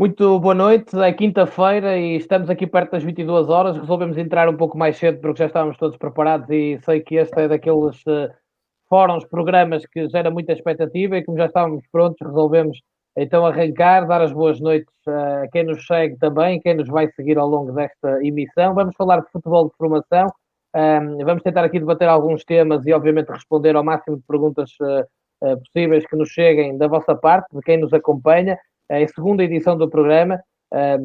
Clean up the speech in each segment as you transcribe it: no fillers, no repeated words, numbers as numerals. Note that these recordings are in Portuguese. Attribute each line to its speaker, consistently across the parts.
Speaker 1: Muito boa noite, é quinta-feira e estamos aqui perto das 22 horas. Resolvemos entrar um pouco mais cedo porque já estávamos todos preparados e sei que este é daqueles fóruns, programas que gera muita expectativa e como já estávamos prontos, resolvemos então arrancar, dar as boas noites a quem nos segue também, quem nos vai seguir ao longo desta emissão. Vamos falar de futebol de formação, vamos tentar aqui debater alguns temas e obviamente responder ao máximo de perguntas possíveis que nos cheguem da vossa parte, de quem nos acompanha. É a segunda edição do programa.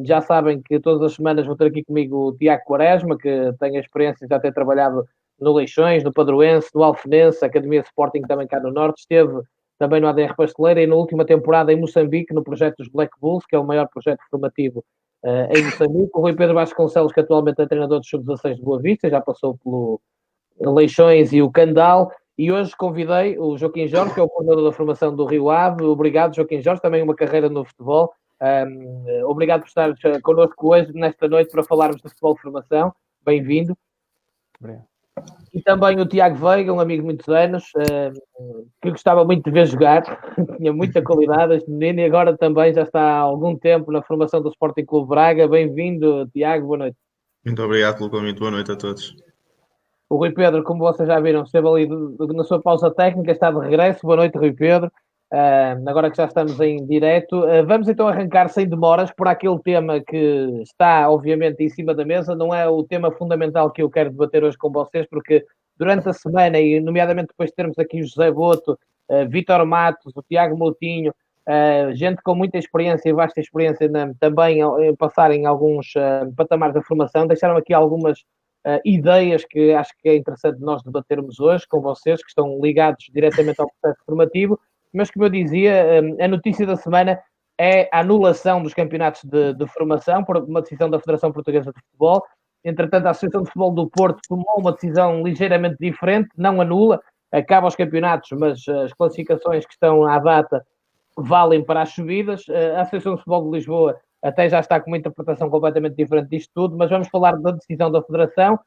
Speaker 1: Já sabem que todas as semanas vou ter aqui comigo o Tiago Quaresma, que tem a experiência de já ter trabalhado no Leixões, no Padroense, no Alfenense, Academia Sporting também cá no Norte, esteve também no ADR Pasteleira e na última temporada em Moçambique, no projeto dos Black Bulls, que é o maior projeto formativo em Moçambique. O Rui Pedro Vasconcelos, que atualmente é treinador do Sub-16 de Boa Vista, já passou pelo Leixões e o Candal. E hoje convidei o Joaquim Jorge, que é o coordenador da formação do Rio Ave. Obrigado, Joaquim Jorge, também uma carreira no futebol. Obrigado por estar connosco hoje, nesta noite, para falarmos de futebol de formação. Bem-vindo.
Speaker 2: Obrigado.
Speaker 1: E também o Tiago Veiga, um amigo de muitos anos, que gostava muito de ver jogar, tinha muita qualidade este menino e agora também já está há algum tempo na formação do Sporting Clube Braga. Bem-vindo, Tiago, boa noite.
Speaker 3: Muito obrigado pelo convite, boa noite a todos.
Speaker 1: O Rui Pedro, como vocês já viram, esteve ali na sua pausa técnica, está de regresso. Boa noite, Rui Pedro. Agora que já estamos em direto, vamos então arrancar sem demoras por aquele tema que está, obviamente, em cima da mesa. Não é o tema fundamental que eu quero debater hoje com vocês, porque durante a semana, e nomeadamente depois de termos aqui o José Boto, Vítor Matos, o Tiago Moutinho, gente com muita experiência e vasta experiência também em passar em alguns patamares da formação, deixaram aqui algumas ideias que acho que é interessante nós debatermos hoje com vocês, que estão ligados diretamente ao processo formativo, mas como eu dizia, a notícia da semana é a anulação dos campeonatos de formação por uma decisão da Federação Portuguesa de Futebol. Entretanto, a Associação de Futebol do Porto tomou uma decisão ligeiramente diferente, não anula, acaba os campeonatos, mas as classificações que estão à data valem para as subidas. A Associação de Futebol de Lisboa até já está com uma interpretação completamente diferente disto tudo, mas vamos falar da decisão da Federação.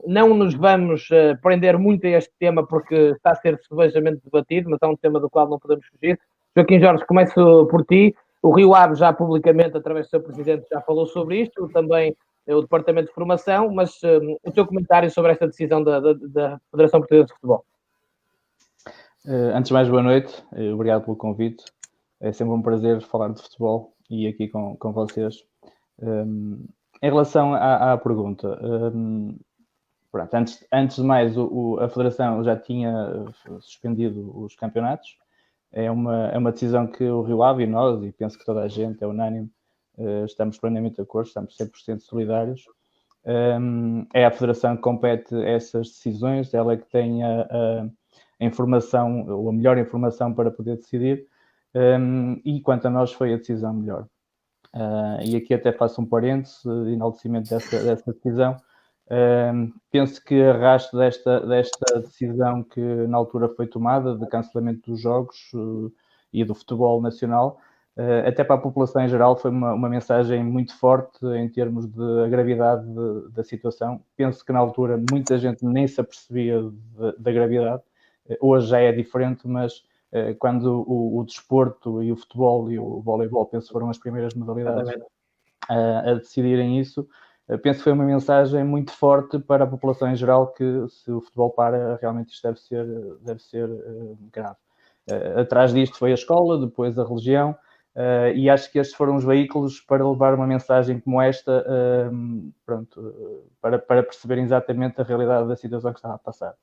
Speaker 1: Não nos vamos prender muito a este tema porque está a ser sevejamente debatido, mas é um tema do qual não podemos fugir. Joaquim Jorge, começo por ti. O Rio Ave já publicamente, através do seu presidente, já falou sobre isto, também o Departamento de Formação, mas o teu comentário sobre esta decisão da Federação Portuguesa de Futebol.
Speaker 2: Antes de mais, boa noite. Obrigado pelo convite. É sempre um prazer falar de futebol e aqui com vocês. Em relação à pergunta, pronto, antes de mais, a Federação já tinha suspendido os campeonatos. É uma decisão que o Rio Ave e nós, e penso que toda a gente, é unânime, estamos plenamente de acordo, estamos 100% solidários. É a Federação que compete essas decisões, ela é que tem a informação, ou a melhor informação para poder decidir, e quanto a nós foi a decisão melhor. E aqui até faço um parênteses de enaltecimento dessa decisão. Penso que arrasto desta decisão que na altura foi tomada de cancelamento dos jogos e do futebol nacional, até para a população em geral foi uma mensagem muito forte em termos de gravidade da situação. Penso que na altura muita gente nem se apercebia da gravidade. Hoje já é diferente, mas quando o desporto e o futebol e o voleibol, penso, foram as primeiras modalidades a decidirem isso, penso que foi uma mensagem muito forte para a população em geral que se o futebol para, realmente isto deve ser grave. Atrás disto foi a escola, depois a religião, e acho que estes foram os veículos para levar uma mensagem como esta, para perceberem exatamente a realidade da situação que estava a passar.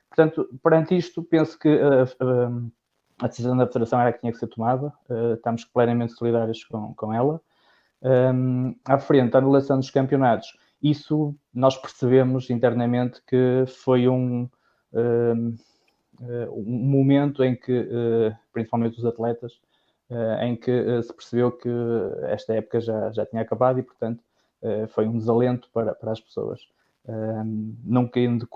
Speaker 2: Portanto, perante isto, penso que a decisão da Federação era que tinha que ser tomada, estamos plenamente solidários com ela. À frente, a anulação dos campeonatos, isso nós percebemos internamente que foi um momento em que, principalmente os atletas, em que se percebeu que esta época já tinha acabado e, portanto, foi um desalento para as pessoas. Nunca indo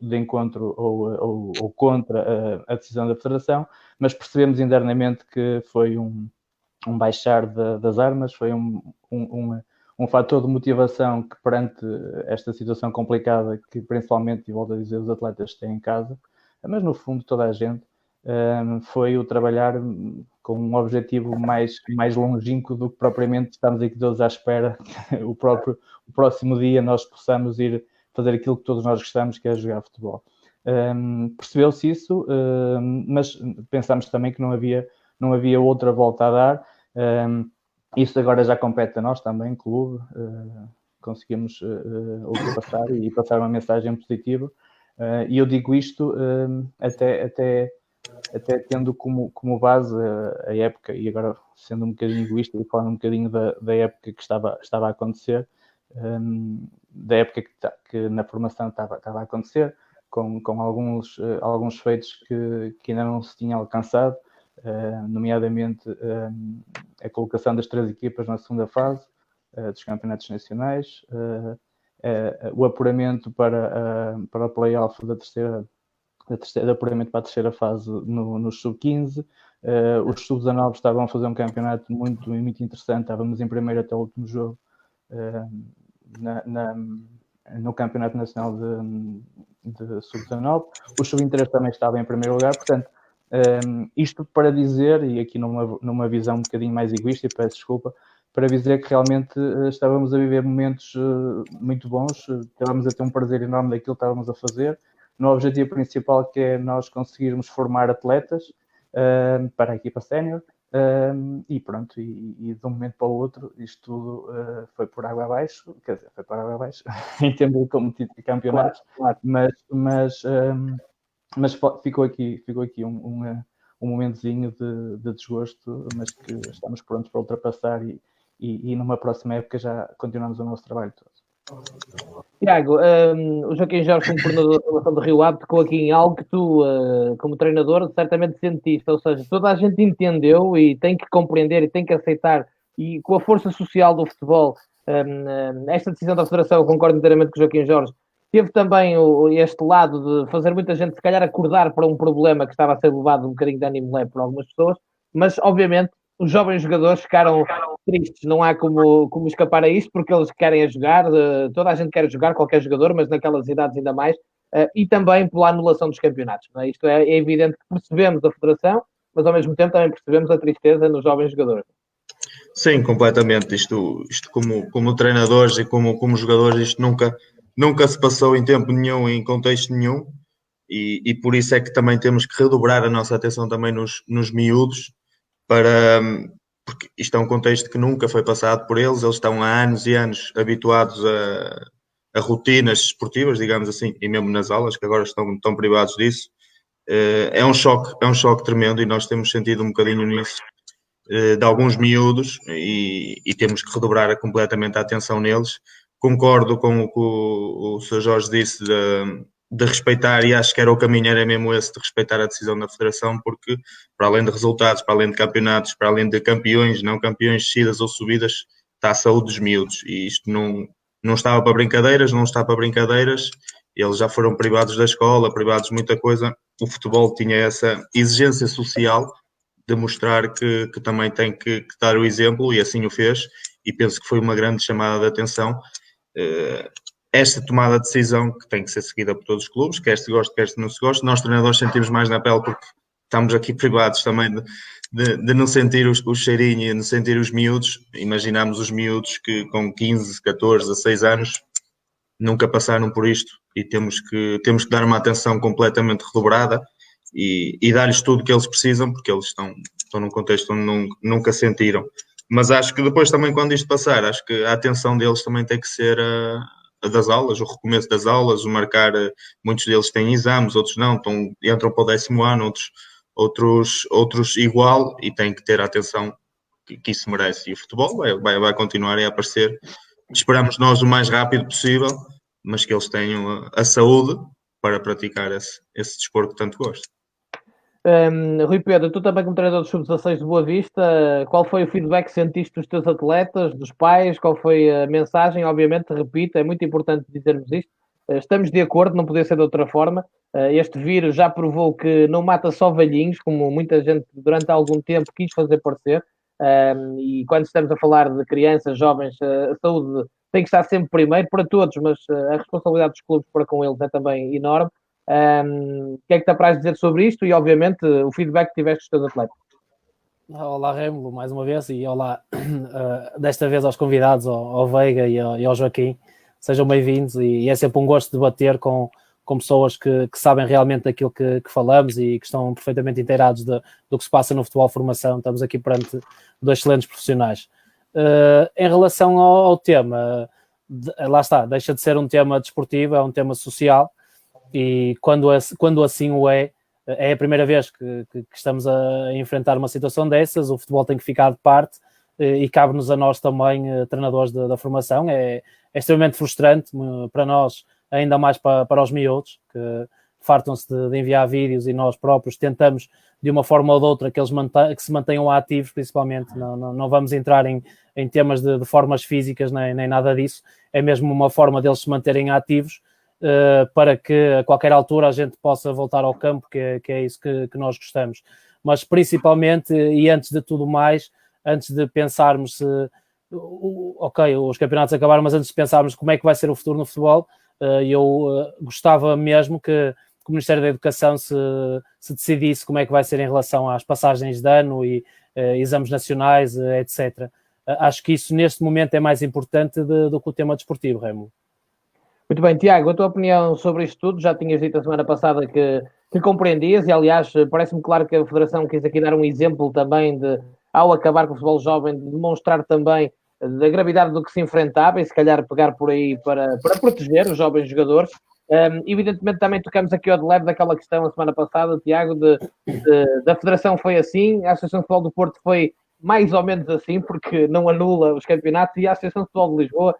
Speaker 2: de encontro ou contra a decisão da Federação, mas percebemos internamente que foi um baixar das armas, foi um fator de motivação que perante esta situação complicada que principalmente, e volto a dizer, os atletas têm em casa, mas no fundo toda a gente, foi o trabalhar com um objetivo mais longínquo do que propriamente estamos aqui todos à espera o próximo dia nós possamos ir fazer aquilo que todos nós gostamos, que é jogar futebol. Percebeu-se isso, mas pensámos também que não havia outra volta a dar. Isso agora já compete a nós também, clube, conseguimos ultrapassar e passar uma mensagem positiva. E eu digo isto até tendo como base a época, e agora sendo um bocadinho egoísta e falando um bocadinho da época que estava a acontecer, da época que na formação estava a acontecer, com alguns feitos que ainda não se tinham alcançado, nomeadamente a colocação das 3 equipas na segunda fase dos campeonatos nacionais, o apuramento para o play-off de apuramento para a terceira fase no sub-15. Os sub-19 estavam a fazer um campeonato muito interessante, estávamos em primeiro até o último jogo no Campeonato Nacional de Sub-19. O Sub-23 também estava em primeiro lugar, portanto, isto para dizer, e aqui numa visão um bocadinho mais egoísta, e peço desculpa, para dizer que realmente estávamos a viver momentos muito bons, estávamos a ter um prazer enorme daquilo que estávamos a fazer, no objetivo principal, que é nós conseguirmos formar atletas para a equipa sénior, e pronto, e de um momento para o outro isto tudo foi por água abaixo, quer dizer, foi por água abaixo em termos de campeonatos, claro. Mas ficou aqui um momentozinho de desgosto, mas que estamos prontos para ultrapassar e numa próxima época já continuamos o nosso trabalho todo.
Speaker 1: Tiago, o Joaquim Jorge, como coordenador da Formação do Rio Ave, tocou aqui em algo que tu, como treinador, certamente sentiste, ou seja, toda a gente entendeu e tem que compreender e tem que aceitar, e com a força social do futebol, esta decisão da Federação, eu concordo inteiramente com o Joaquim Jorge, teve também este lado de fazer muita gente, se calhar, acordar para um problema que estava a ser levado um bocadinho de ânimo leve por algumas pessoas, mas, obviamente, os jovens jogadores ficaram tristes, não há como escapar a isso, porque eles querem jogar, toda a gente quer jogar, qualquer jogador, mas naquelas idades ainda mais, e também pela anulação dos campeonatos. Não é? Isto é evidente que percebemos a Federação, mas ao mesmo tempo também percebemos a tristeza nos jovens jogadores.
Speaker 3: Sim, completamente. Isto como treinadores e como jogadores, isto nunca se passou em tempo nenhum, em contexto nenhum, e por isso é que também temos que redobrar a nossa atenção também nos miúdos, porque isto é um contexto que nunca foi passado por eles estão há anos e anos habituados a rotinas esportivas, digamos assim, e mesmo nas aulas, que agora estão privados disso. É um choque tremendo, e nós temos sentido um bocadinho nisso de alguns miúdos, e temos que redobrar completamente a atenção neles. Concordo com o que o Sr. Jorge disse de respeitar, e acho que era o caminho, era mesmo esse, de respeitar a decisão da Federação, porque para além de resultados, para além de campeonatos, para além de campeões, não campeões, descidas ou subidas, está a saúde dos miúdos, e isto não estava para brincadeiras, não está para brincadeiras. Eles já foram privados da escola, privados de muita coisa. O futebol tinha essa exigência social de mostrar que também tem que dar o exemplo, e assim o fez, e penso que foi uma grande chamada de atenção. Esta tomada de decisão, que tem que ser seguida por todos os clubes, quer se goste, quer se não se goste. Nós, treinadores, sentimos mais na pele porque estamos aqui privados também de não sentir o cheirinho e de não sentir os miúdos. Imaginamos os miúdos que com 15, 14, 16 anos nunca passaram por isto, e temos que dar uma atenção completamente redobrada e dar-lhes tudo o que eles precisam, porque eles estão num contexto onde nunca sentiram. Mas acho que depois também, quando isto passar, acho que a atenção deles também tem que ser a das aulas, o recomeço das aulas, o marcar. Muitos deles têm exames, outros não, entram para o 10º ano, outros igual, e têm que ter a atenção que isso merece. E o futebol vai continuar a aparecer. Esperamos nós o mais rápido possível, mas que eles tenham a saúde para praticar esse desporto que tanto gostam.
Speaker 1: Rui Pedro, tu também como treinador dos Sub-16 de Boa Vista, qual foi o feedback que sentiste dos teus atletas, dos pais, qual foi a mensagem? Obviamente, repito, é muito importante dizermos isto, estamos de acordo, não podia ser de outra forma, este vírus já provou que não mata só velhinhos, como muita gente durante algum tempo quis fazer parecer, e quando estamos a falar de crianças, jovens, a saúde tem que estar sempre primeiro para todos, mas a responsabilidade dos clubes para com eles é também enorme. O que é que te apraz dizer sobre isto e, obviamente, o feedback que tiveste dos teus atletas?
Speaker 4: Olá, Remo, mais uma vez, e olá desta vez aos convidados, ao Veiga e ao Joaquim. Sejam bem-vindos, e é sempre um gosto debater com pessoas que sabem realmente daquilo que falamos e que estão perfeitamente inteirados do que se passa no futebol formação. Estamos aqui perante dois excelentes profissionais. Em relação ao tema, lá está, deixa de ser um tema desportivo, é um tema social, e quando assim o é a primeira vez que estamos a enfrentar uma situação dessas. O futebol tem que ficar de parte, e cabe-nos a nós também, treinadores da formação. É extremamente frustrante para nós, ainda mais para os miúdos, que fartam-se de enviar vídeos, e nós próprios tentamos, de uma forma ou de outra, que eles que se mantenham ativos, principalmente. Não vamos entrar em temas de formas físicas, nem nada disso. É mesmo uma forma deles se manterem ativos, para que a qualquer altura a gente possa voltar ao campo, que é isso que nós gostamos. Mas principalmente, e antes de tudo mais, antes de pensarmos os campeonatos acabaram, mas antes de pensarmos como é que vai ser o futuro no futebol, eu gostava mesmo que o Ministério da Educação se decidisse como é que vai ser em relação às passagens de ano e exames nacionais, etc. Acho que isso neste momento é mais importante do que o tema desportivo, Remo.
Speaker 1: Muito bem, Tiago, a tua opinião sobre isto tudo? Já tinhas dito a semana passada que compreendias, e aliás, parece-me claro que a Federação quis aqui dar um exemplo também de, ao acabar com o futebol jovem, de demonstrar também da gravidade do que se enfrentava, e se calhar pegar por aí para proteger os jovens jogadores. Evidentemente também tocamos aqui ao de leve daquela questão a semana passada, Tiago, da Federação foi assim, a Associação de Futebol do Porto foi mais ou menos assim, porque não anula os campeonatos, e a Associação de Futebol de Lisboa,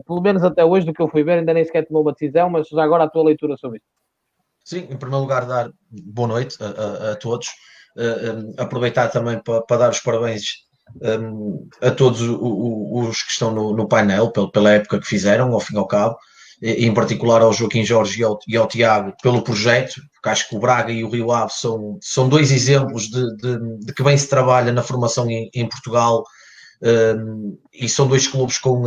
Speaker 1: pelo menos até hoje, do que eu fui ver, ainda nem sequer tomou uma decisão. Mas já agora a tua leitura sobre isso.
Speaker 5: Sim, em primeiro lugar, dar boa noite a todos. Aproveitar também para dar os parabéns a todos os que estão no painel, pela época que fizeram, ao fim e ao cabo, e em particular ao Joaquim Jorge e ao Tiago pelo projeto, porque acho que o Braga e o Rio Ave são dois exemplos de que bem se trabalha na formação em Portugal. E são dois clubes com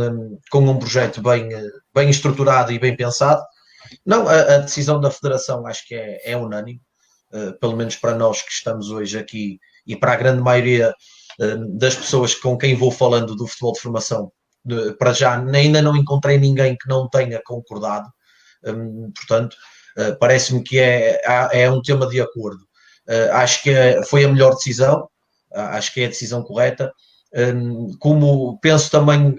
Speaker 5: um projeto bem estruturado e bem pensado. Não, a decisão da Federação acho que é unânime, pelo menos para nós que estamos hoje aqui, e para a grande maioria das pessoas com quem vou falando do futebol de formação. Para já ainda não encontrei ninguém que não tenha concordado, portanto parece-me que é um tema de acordo. Acho que foi a melhor decisão, acho que é a decisão correta. Como penso também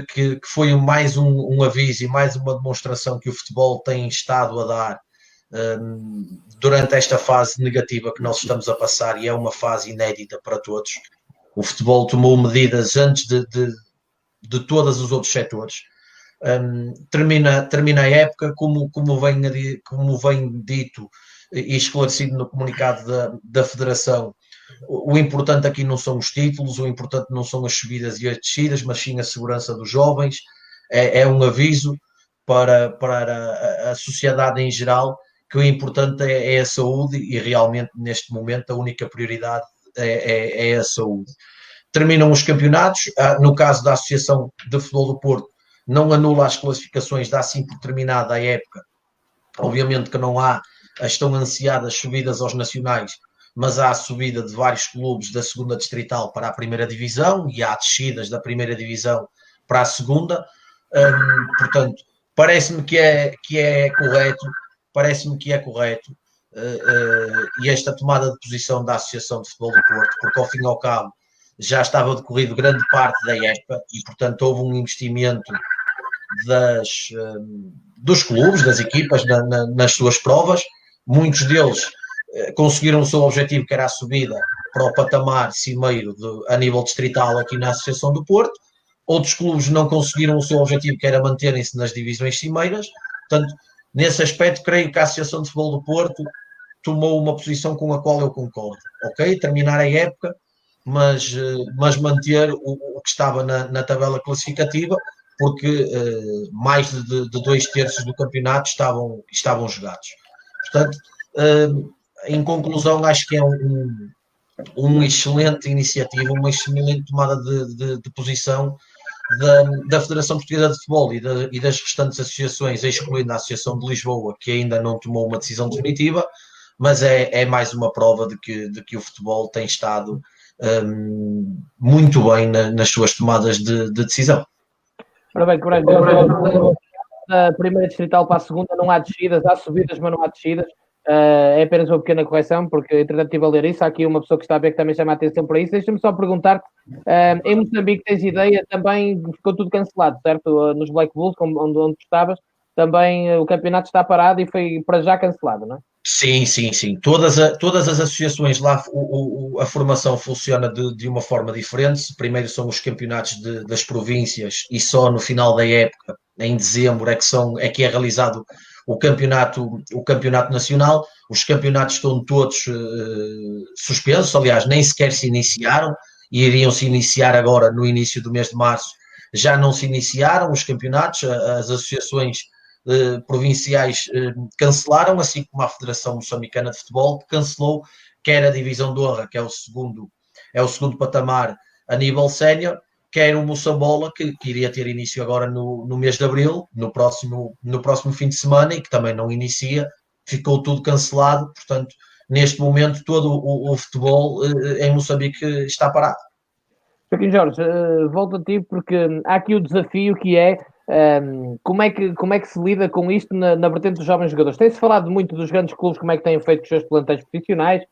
Speaker 5: que foi mais um aviso e mais uma demonstração que o futebol tem estado a dar durante esta fase negativa que nós estamos a passar, e é uma fase inédita para todos. O futebol tomou medidas antes de todos os outros setores. Termina a época, como vem dito e esclarecido no comunicado da Federação. O importante aqui não são os títulos, o importante não são as subidas e as descidas, mas sim a segurança dos jovens. É um aviso para a sociedade em geral que o importante é a saúde, e realmente neste momento a única prioridade é a saúde. Terminam os campeonatos, no caso da Associação de Futebol do Porto, não anula as classificações, dá sim por terminada a época. Obviamente que não há as tão ansiadas subidas aos nacionais, mas há a subida de vários clubes da segunda distrital para a primeira divisão, e há descidas da primeira divisão para a segunda. Portanto, parece-me que é correto, e esta tomada de posição da Associação de Futebol do Porto, porque ao fim e ao cabo já estava decorrido grande parte da época, e portanto houve um investimento dos clubes, das equipas nas suas provas. Muitos deles conseguiram o seu objetivo, que era a subida para o patamar cimeiro a nível distrital aqui na Associação do Porto. Outros clubes não conseguiram o seu objetivo, que era manterem-se nas divisões cimeiras. Portanto, nesse aspecto, creio que a Associação de Futebol do Porto tomou uma posição com a qual eu concordo. Ok, terminar a época, mas manter o que estava na tabela classificativa, porque mais de 2/3 do campeonato estavam jogados. Portanto, em conclusão, acho que é uma excelente iniciativa, uma excelente tomada de posição, da Federação Portuguesa de Futebol e das restantes associações, excluindo a Associação de Lisboa, que ainda não tomou uma decisão definitiva, mas é mais uma prova de que o futebol tem estado muito bem nas suas tomadas de decisão.
Speaker 1: Ora bem, da primeira distrital para a segunda não há descidas, há subidas, mas não há descidas. É apenas uma pequena correção, porque entretanto estive a ler isso. Há aqui uma pessoa que está a ver que também chama a atenção para isso. Deixa-me só perguntar-te: em Moçambique, tens ideia? Também ficou tudo cancelado, certo? Nos Black Bulls, onde estavas, também o campeonato está parado e foi para já cancelado, não é?
Speaker 5: Sim. Todas as associações lá, a formação funciona de uma forma diferente. Primeiro são os campeonatos das províncias e só no final da época, em dezembro, é que é realizado o campeonato nacional. Os campeonatos estão todos suspensos, aliás, nem sequer se iniciaram e iriam se iniciar agora no início do mês de março. Já não se iniciaram os campeonatos, as associações provinciais cancelaram, assim como a Federação Moçambicana de Futebol, que cancelou quer a Divisão de Honra, que é o segundo patamar a nível sénior, quer o Moçambola, que iria ter início agora no mês de abril, no próximo fim de semana, e que também não inicia, ficou tudo cancelado. Portanto, neste momento, todo o futebol em Moçambique está parado.
Speaker 1: Joaquim Jorge, volto a ti porque há aqui o desafio que é como é que se lida com isto na vertente dos jovens jogadores. Tem-se falado muito dos grandes clubes, como é que têm feito com os seus plantéis profissionais,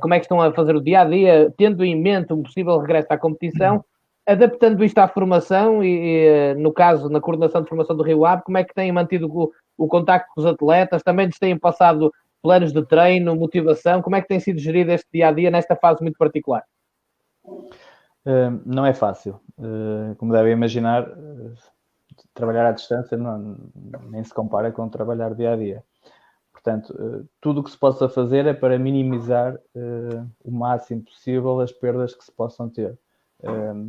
Speaker 1: como é que estão a fazer o dia-a-dia, tendo em mente um possível regresso à competição, adaptando isto à formação e no caso, na coordenação de formação do Rio Ave, como é que têm mantido o contacto com os atletas, também lhes têm passado planos de treino, motivação, como é que tem sido gerido este dia-a-dia nesta fase muito particular?
Speaker 2: Não é fácil. Como devem imaginar, trabalhar à distância nem se compara com trabalhar dia a dia. Portanto, tudo o que se possa fazer é para minimizar o máximo possível as perdas que se possam ter.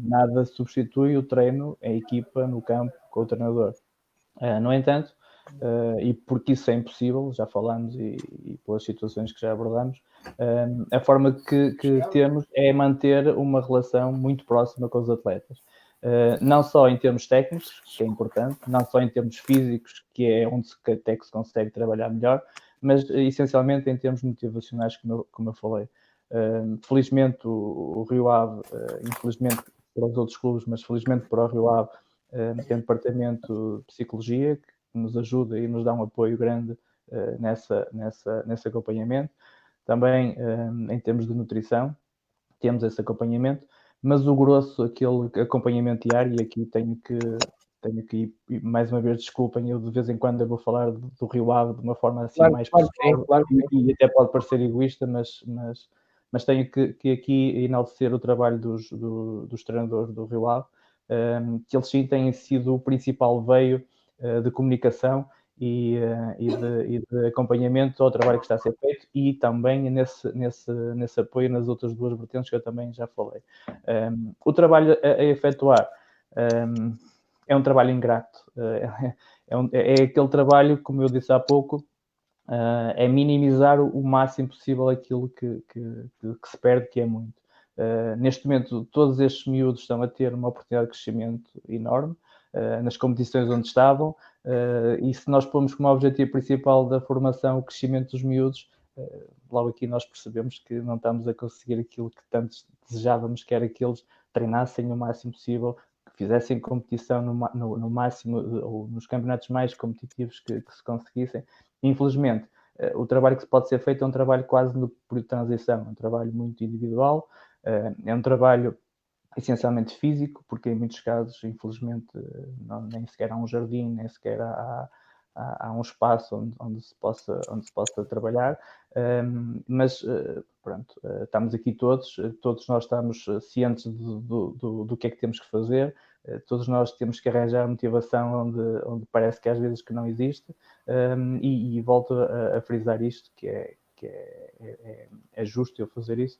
Speaker 2: Nada substitui o treino, a equipa no campo com o treinador. No entanto, e porque isso é impossível, já falamos e pelas situações que já abordamos, a forma que temos é manter uma relação muito próxima com os atletas. Não só em termos técnicos, que é importante, não só em termos físicos, que é onde até que se consegue trabalhar melhor, mas essencialmente em termos motivacionais, como eu falei. Felizmente o Rio Ave, infelizmente para os outros clubes, mas felizmente para o Rio Ave, tem um departamento de psicologia que nos ajuda e nos dá um apoio grande nesse acompanhamento. Também em termos de nutrição, temos esse acompanhamento, mas o grosso, aquele acompanhamento diário, e aqui tenho que mais uma vez, desculpem, eu de vez em quando eu vou falar do Rio Ave de uma forma assim mais pessoal,
Speaker 1: claro.
Speaker 2: E até pode parecer egoísta, mas tenho que aqui enaltecer o trabalho dos treinadores do Rio Ave, que eles sim têm sido o principal veio de comunicação e de acompanhamento ao trabalho que está a ser feito e também nesse apoio nas outras duas vertentes que eu também já falei. O trabalho a efetuar é um trabalho ingrato, é aquele trabalho, como eu disse há pouco, é minimizar o máximo possível aquilo que se perde, que é muito. Neste momento, todos estes miúdos estão a ter uma oportunidade de crescimento enorme nas competições onde estavam, e se nós pomos como objetivo principal da formação o crescimento dos miúdos, logo aqui nós percebemos que não estamos a conseguir aquilo que tanto desejávamos, que era que eles treinassem o máximo possível, que fizessem competição no máximo, ou nos campeonatos mais competitivos que se conseguissem. Infelizmente, o trabalho que se pode ser feito é um trabalho quase no período de transição, um trabalho muito individual, é um trabalho essencialmente físico, porque em muitos casos, infelizmente, nem sequer há um jardim, nem sequer há um espaço onde se possa trabalhar, mas pronto, estamos aqui todos nós estamos cientes do que é que temos que fazer, todos nós temos que arranjar motivação onde parece que às vezes que não existe, e volto a frisar isto, que é justo eu fazer isso,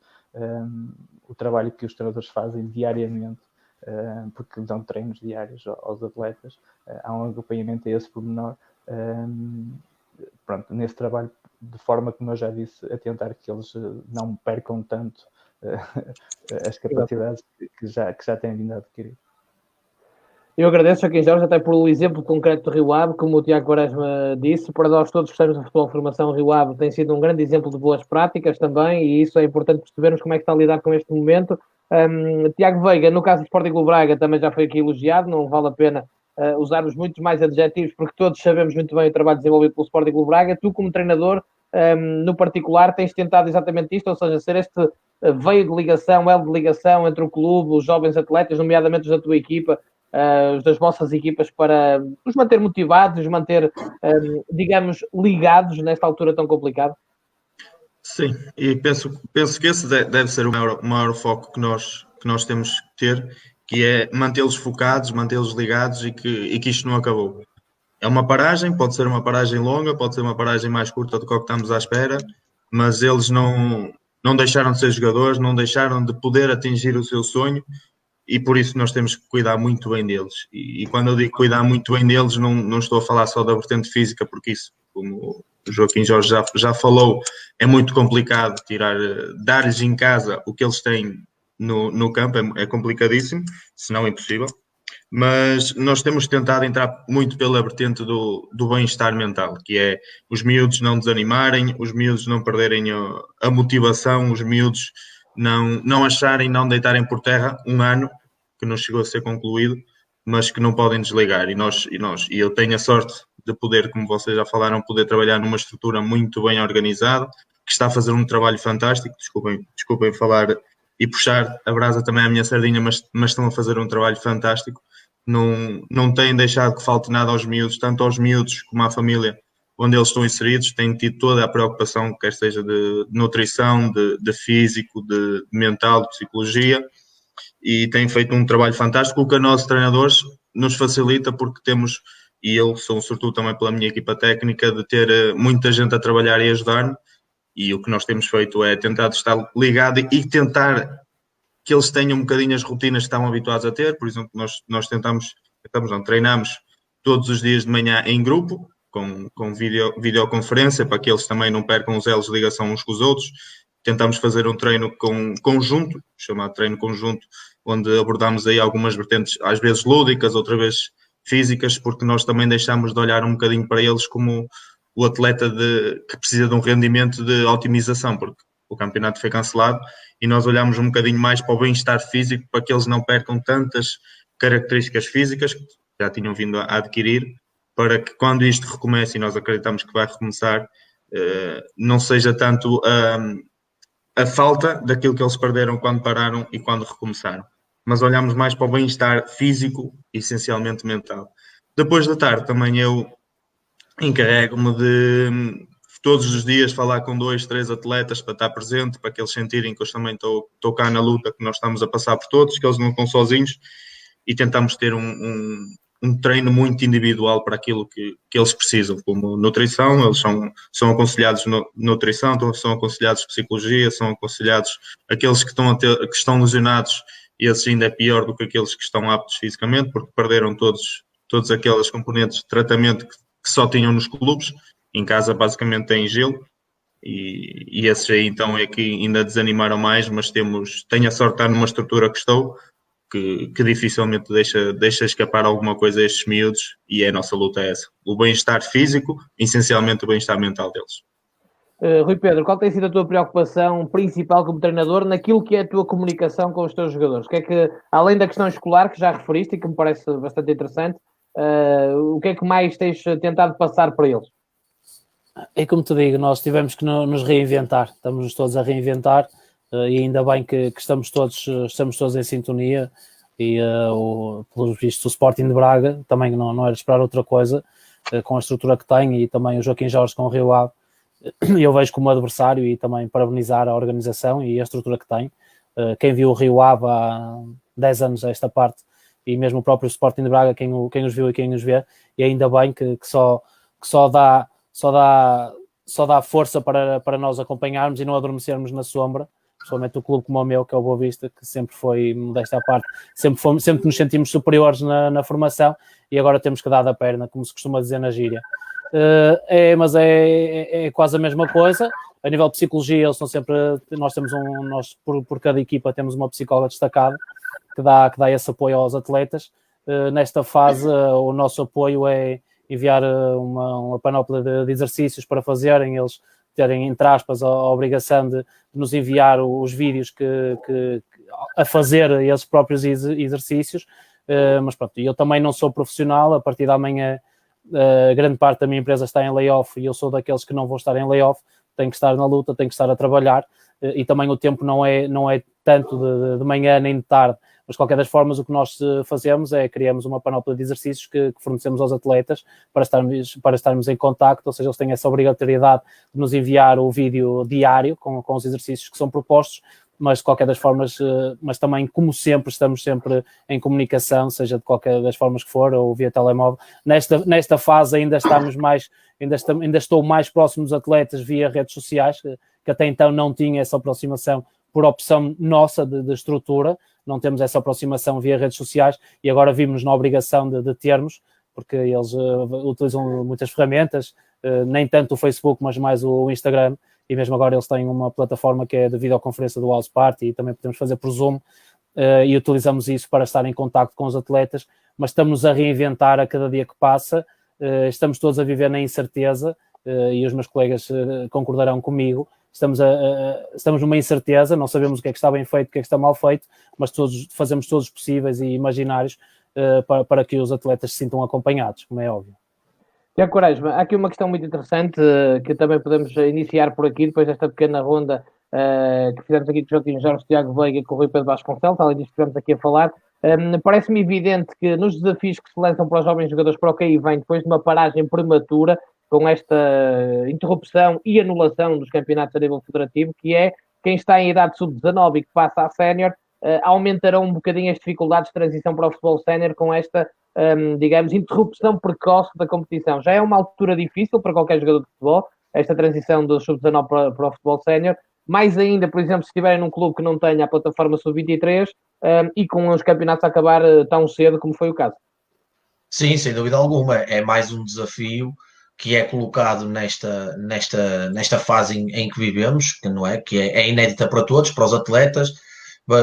Speaker 2: o trabalho que os treinadores fazem diariamente, porque dão treinos diários aos atletas, há um acompanhamento a esse pormenor, pronto, nesse trabalho, de forma, como eu já disse, a tentar que eles não percam tanto as capacidades que já têm vindo a adquirir.
Speaker 1: Eu agradeço a quem Jorge, até por o exemplo concreto do Rio Ave, como o Tiago Quaresma disse, para nós todos que estamos no futebol de formação, o Rio Ave tem sido um grande exemplo de boas práticas também, e isso é importante percebermos como é que está a lidar com este momento. Tiago Veiga, no caso do Sporting Clube Braga, também já foi aqui elogiado, não vale a pena usarmos muitos mais adjetivos, porque todos sabemos muito bem o trabalho desenvolvido pelo Sporting Clube Braga. Tu, como treinador, no particular, tens tentado exatamente isto, ou seja, ser este veio de ligação, elo de ligação entre o clube, os jovens atletas, nomeadamente os da tua equipa, das vossas equipas, para os manter motivados, os manter, digamos, ligados nesta altura tão complicada?
Speaker 3: Sim, e penso que esse deve ser o maior foco que nós temos que ter, que é mantê-los focados, mantê-los ligados e que isto não acabou. É uma paragem, pode ser uma paragem longa, pode ser uma paragem mais curta do que estamos à espera, mas eles não deixaram de ser jogadores, não deixaram de poder atingir o seu sonho, e por isso nós temos que cuidar muito bem deles. E quando eu digo cuidar muito bem deles, não estou a falar só da vertente física, porque isso, como o Joaquim Jorge já falou, é muito complicado dar-lhes em casa o que eles têm no campo, é complicadíssimo, se não impossível. Mas nós temos tentado entrar muito pela vertente do bem-estar mental, que é os miúdos não desanimarem, os miúdos não perderem a motivação, os miúdos não acharem, não deitarem por terra um ano que não chegou a ser concluído, mas que não podem desligar. E eu tenho a sorte de poder, como vocês já falaram, poder trabalhar numa estrutura muito bem organizada, que está a fazer um trabalho fantástico. Desculpem falar e puxar a brasa também à minha sardinha, mas estão a fazer um trabalho fantástico. Não têm deixado que falte nada aos miúdos, tanto aos miúdos como à família onde eles estão inseridos, têm tido toda a preocupação, quer seja de nutrição, de físico, de mental, de psicologia, e têm feito um trabalho fantástico, o que a nós treinadores nos facilita, porque temos, e eu sou um sortudo também pela minha equipa técnica, de ter muita gente a trabalhar e ajudar-me, e o que nós temos feito é tentar estar ligado e tentar que eles tenham um bocadinho as rotinas que estavam habituados a ter. Por exemplo, nós treinamos todos os dias de manhã em grupo, com videoconferência, para que eles também não percam os elos de ligação uns com os outros. Tentamos fazer um treino conjunto, chamado treino conjunto, onde abordamos aí algumas vertentes, às vezes lúdicas, outras vezes físicas, porque nós também deixamos de olhar um bocadinho para eles como o atleta que precisa de um rendimento de otimização, porque o campeonato foi cancelado e nós olhamos um bocadinho mais para o bem-estar físico, para que eles não percam tantas características físicas que já tinham vindo a adquirir, para que quando isto recomece, e nós acreditamos que vai recomeçar, não seja tanto a falta daquilo que eles perderam quando pararam e quando recomeçaram, mas olhamos mais para o bem-estar físico, essencialmente mental. Depois da tarde também eu encarrego-me de todos os dias falar com 2, 3 atletas para estar presente, para que eles sentirem que eu também estou cá na luta, que nós estamos a passar por todos, que eles não estão sozinhos, e tentamos ter um treino muito individual para aquilo que eles precisam, como nutrição. Eles são aconselhados nutrição, são aconselhados psicologia, são aconselhados aqueles que estão lesionados, e esses ainda é pior do que aqueles que estão aptos fisicamente, porque perderam todas aquelas componentes de tratamento que só tinham nos clubes. Em casa basicamente têm gelo, e esses aí então é que ainda desanimaram mais, mas tenho a sorte de estar numa estrutura que estou, que dificilmente deixa escapar alguma coisa a estes miúdos, e a nossa luta é essa: o bem-estar físico, essencialmente o bem-estar mental deles.
Speaker 1: Rui Pedro, qual tem sido a tua preocupação principal como treinador naquilo que é a tua comunicação com os teus jogadores? O que é que, além da questão escolar, que já referiste e que me parece bastante interessante, o que é que mais tens tentado passar para eles?
Speaker 4: É como te digo, nós tivemos que nos reinventar, estamos todos a reinventar, e ainda bem que estamos todos em sintonia, e pelos vistos o Sporting de Braga também não era de esperar outra coisa, com a estrutura que tem, e também o Joaquim Jorge com o Rio Ave, eu vejo como adversário, e também parabenizar a organização e a estrutura que tem. Quem viu o Rio Ave há 10 anos a esta parte, e mesmo o próprio Sporting de Braga, quem os viu e quem os vê, e ainda bem que só dá força para nós acompanharmos e não adormecermos na sombra, principalmente o clube como o meu, que é o Boa Vista, que sempre foi, modesta à parte, sempre nos sentimos superiores na formação, e agora temos que dar da perna, como se costuma dizer na gíria. Mas é quase a mesma coisa. A nível de psicologia, eles são sempre, nós por cada equipa temos uma psicóloga destacada que dá esse apoio aos atletas, nesta fase o nosso apoio é enviar uma panóplia de exercícios para fazerem, eles terem, entre aspas, a obrigação de nos enviar os vídeos a fazer esses próprios exercícios, mas pronto, eu também não sou profissional, a partir da manhã grande parte da minha empresa está em layoff e eu sou daqueles que não vão estar em layoff, tenho que estar na luta, tenho que estar a trabalhar, e também o tempo não é tanto de manhã nem de tarde, mas de qualquer das formas o que nós fazemos é criamos uma panóplia de exercícios que fornecemos aos atletas para estarmos em contacto, ou seja, eles têm essa obrigatoriedade de nos enviar o vídeo diário com os exercícios que são propostos, mas de qualquer das formas, mas também, como sempre, estamos sempre em comunicação, seja de qualquer das formas que for, ou via telemóvel. Nesta fase ainda estou mais próximo dos atletas via redes sociais, que até então não tinha essa aproximação por opção nossa de estrutura, não temos essa aproximação via redes sociais e agora vimos na obrigação de termos, porque eles utilizam muitas ferramentas, nem tanto o Facebook, mas mais o Instagram, e mesmo agora eles têm uma plataforma que é de videoconferência do House Party e também podemos fazer por Zoom, e utilizamos isso para estar em contacto com os atletas, mas estamos a reinventar a cada dia que passa, estamos todos a viver na incerteza, e os meus colegas concordarão comigo, estamos numa incerteza, não sabemos o que é que está bem feito, o que é que está mal feito, mas fazemos todos os possíveis e imaginários para que os atletas se sintam acompanhados, como é óbvio.
Speaker 1: Tiago Quaresma, há aqui uma questão muito interessante que também podemos iniciar por aqui, depois desta pequena ronda que fizemos aqui com o Joaquim Jorge, Tiago Veiga e com o Rui Pedro Vasconcelos, além disto que estivemos aqui a falar. Parece-me evidente que nos desafios que se lançam para os jovens jogadores para o que aí vem, depois de uma paragem prematura, com esta interrupção e anulação dos campeonatos a nível federativo, que é quem está em idade sub-19 e que passa a sénior, aumentarão um bocadinho as dificuldades de transição para o futebol sénior com esta, digamos, interrupção precoce da competição. Já é uma altura difícil para qualquer jogador de futebol, esta transição do sub-19 para o futebol sénior, mais ainda, por exemplo, se estiverem num clube que não tenha a plataforma sub-23 e com os campeonatos a acabar tão cedo como foi o caso.
Speaker 5: Sim, sem dúvida alguma. É mais um desafio que é colocado nesta fase em que vivemos, que não é, que é inédita para todos, para os atletas,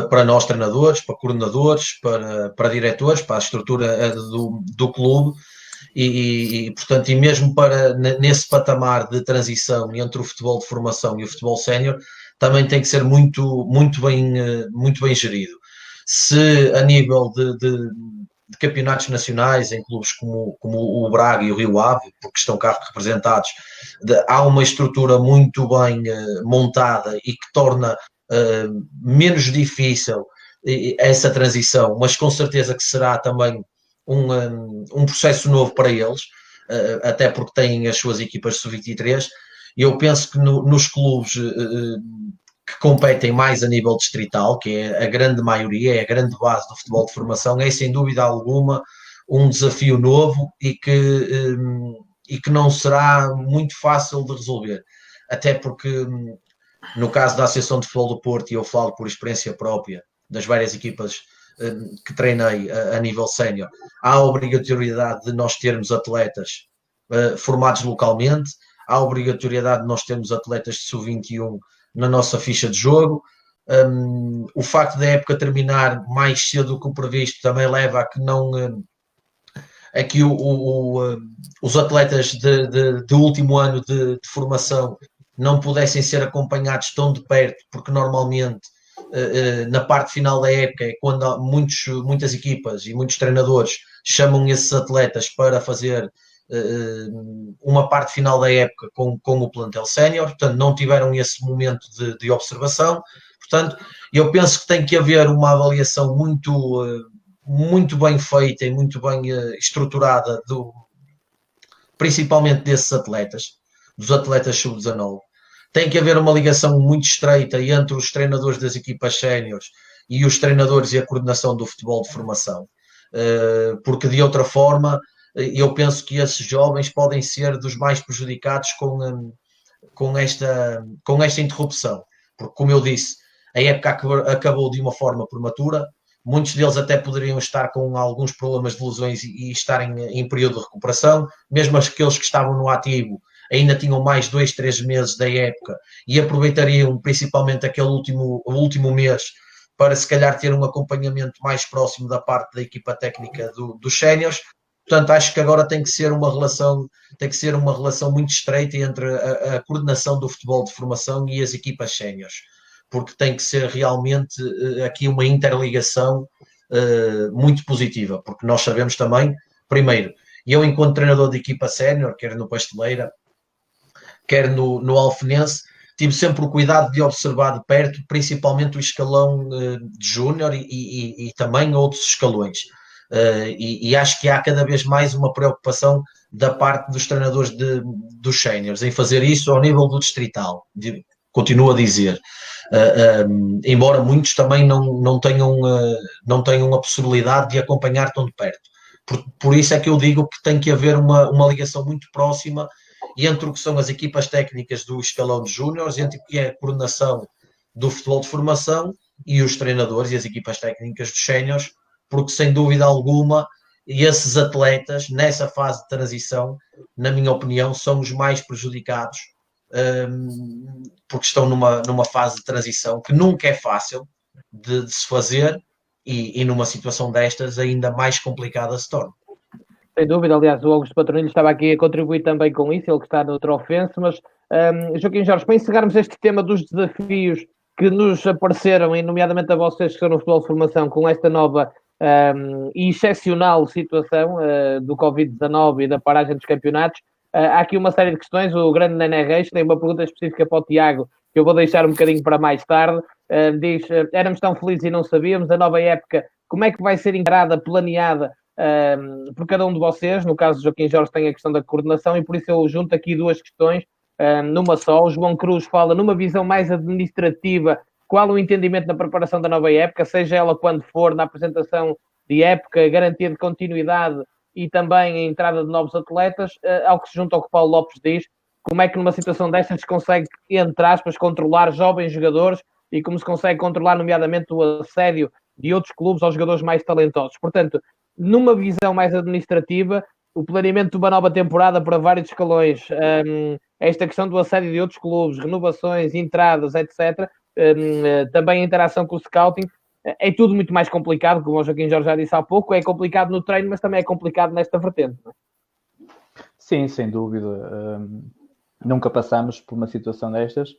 Speaker 5: para nós treinadores, para coordenadores, para diretores, para a estrutura do clube e portanto, e mesmo nesse patamar de transição entre o futebol de formação e o futebol sénior, também tem que ser muito bem gerido. Se a nível de campeonatos nacionais em clubes como o Braga e o Rio Ave, porque estão cá representados, há uma estrutura muito bem montada e que torna menos difícil essa transição, mas com certeza que será também um processo novo para eles, até porque têm as suas equipas sub-23, e eu penso que nos clubes que competem mais a nível distrital, que é a grande maioria, é a grande base do futebol de formação, é sem dúvida alguma um desafio novo e que não será muito fácil de resolver, até porque no caso da Associação de Futebol do Porto, e eu falo por experiência própria das várias equipas que treinei a nível sénior, há a obrigatoriedade de nós termos atletas formados localmente, há a obrigatoriedade de nós termos atletas de sub-21 na nossa ficha de jogo. O facto da época terminar mais cedo do que o previsto também leva a que os atletas de último ano de formação não pudessem ser acompanhados tão de perto, porque normalmente na parte final da época é quando muitas equipas e muitos treinadores chamam esses atletas para fazer uma parte final da época com o plantel sénior, portanto não tiveram esse momento de observação, portanto eu penso que tem que haver uma avaliação muito bem feita e muito bem estruturada principalmente desses atletas, dos atletas sub-19. Tem que haver uma ligação muito estreita entre os treinadores das equipas séniores e os treinadores e a coordenação do futebol de formação, porque de outra forma eu penso que esses jovens podem ser dos mais prejudicados com esta interrupção, porque como eu disse, a época acabou de uma forma prematura, muitos deles até poderiam estar com alguns problemas de lesões e estarem em período de recuperação, mesmo aqueles que estavam no ativo ainda tinham mais 2-3 meses da época e aproveitariam principalmente aquele último mês para se calhar ter um acompanhamento mais próximo da parte da equipa técnica dos séniores. Portanto, acho que agora tem que ser uma relação muito estreita entre a coordenação do futebol de formação e as equipas séniores, porque tem que ser realmente aqui uma interligação muito positiva, porque nós sabemos também, primeiro, eu enquanto treinador de equipa sénior, quer no Pasteleira, quer no Alfenense, tive sempre o cuidado de observar de perto, principalmente o escalão de júnior e também outros escalões. E acho que há cada vez mais uma preocupação da parte dos treinadores dos séniores em fazer isso ao nível do distrital, continuo a dizer. Embora muitos também não tenham a possibilidade de acompanhar tão de perto. Por isso é que eu digo que tem que haver uma ligação muito próxima entre o que são as equipas técnicas do escalão de júniores, entre o que é a coordenação do futebol de formação e os treinadores e as equipas técnicas dos séniores, porque sem dúvida alguma esses atletas nessa fase de transição, na minha opinião, são os mais prejudicados, porque estão numa fase de transição que nunca é fácil de se fazer e numa situação destas ainda mais complicada se torna.
Speaker 1: Sem dúvida, aliás, o Augusto Patronilho estava aqui a contribuir também com isso, ele que está no Trofense, mas Joaquim Jorge, para encerrarmos este tema dos desafios que nos apareceram, e nomeadamente a vocês que estão no futebol de formação, com esta nova e excepcional situação do Covid-19 e da paragem dos campeonatos, há aqui uma série de questões. O grande Nené Reis tem uma pergunta específica para o Tiago, que eu vou deixar um bocadinho para mais tarde. Diz, éramos tão felizes e não sabíamos, a nova época, como é que vai ser encarada, planeada por cada um de vocês? No caso, Joaquim Jorge tem a questão da coordenação e por isso eu junto aqui duas questões numa só. O João Cruz fala numa visão mais administrativa, qual o entendimento na preparação da nova época, seja ela quando for, na apresentação de época, garantia de continuidade e também a entrada de novos atletas, ao que se junta ao que o Paulo Lopes diz, como é que numa situação destas se consegue, entre aspas, controlar jovens jogadores e como se consegue controlar nomeadamente o assédio de outros clubes aos jogadores mais talentosos. Portanto, numa visão mais administrativa, o planeamento de uma nova temporada para vários escalões, esta questão do assédio de outros clubes, renovações, entradas, etc., também a interação com o scouting, é tudo muito mais complicado, como o Joaquim Jorge já disse há pouco, é complicado no treino, mas também é complicado nesta vertente. Não é?
Speaker 2: Sim, sem dúvida. Nunca passamos por uma situação destas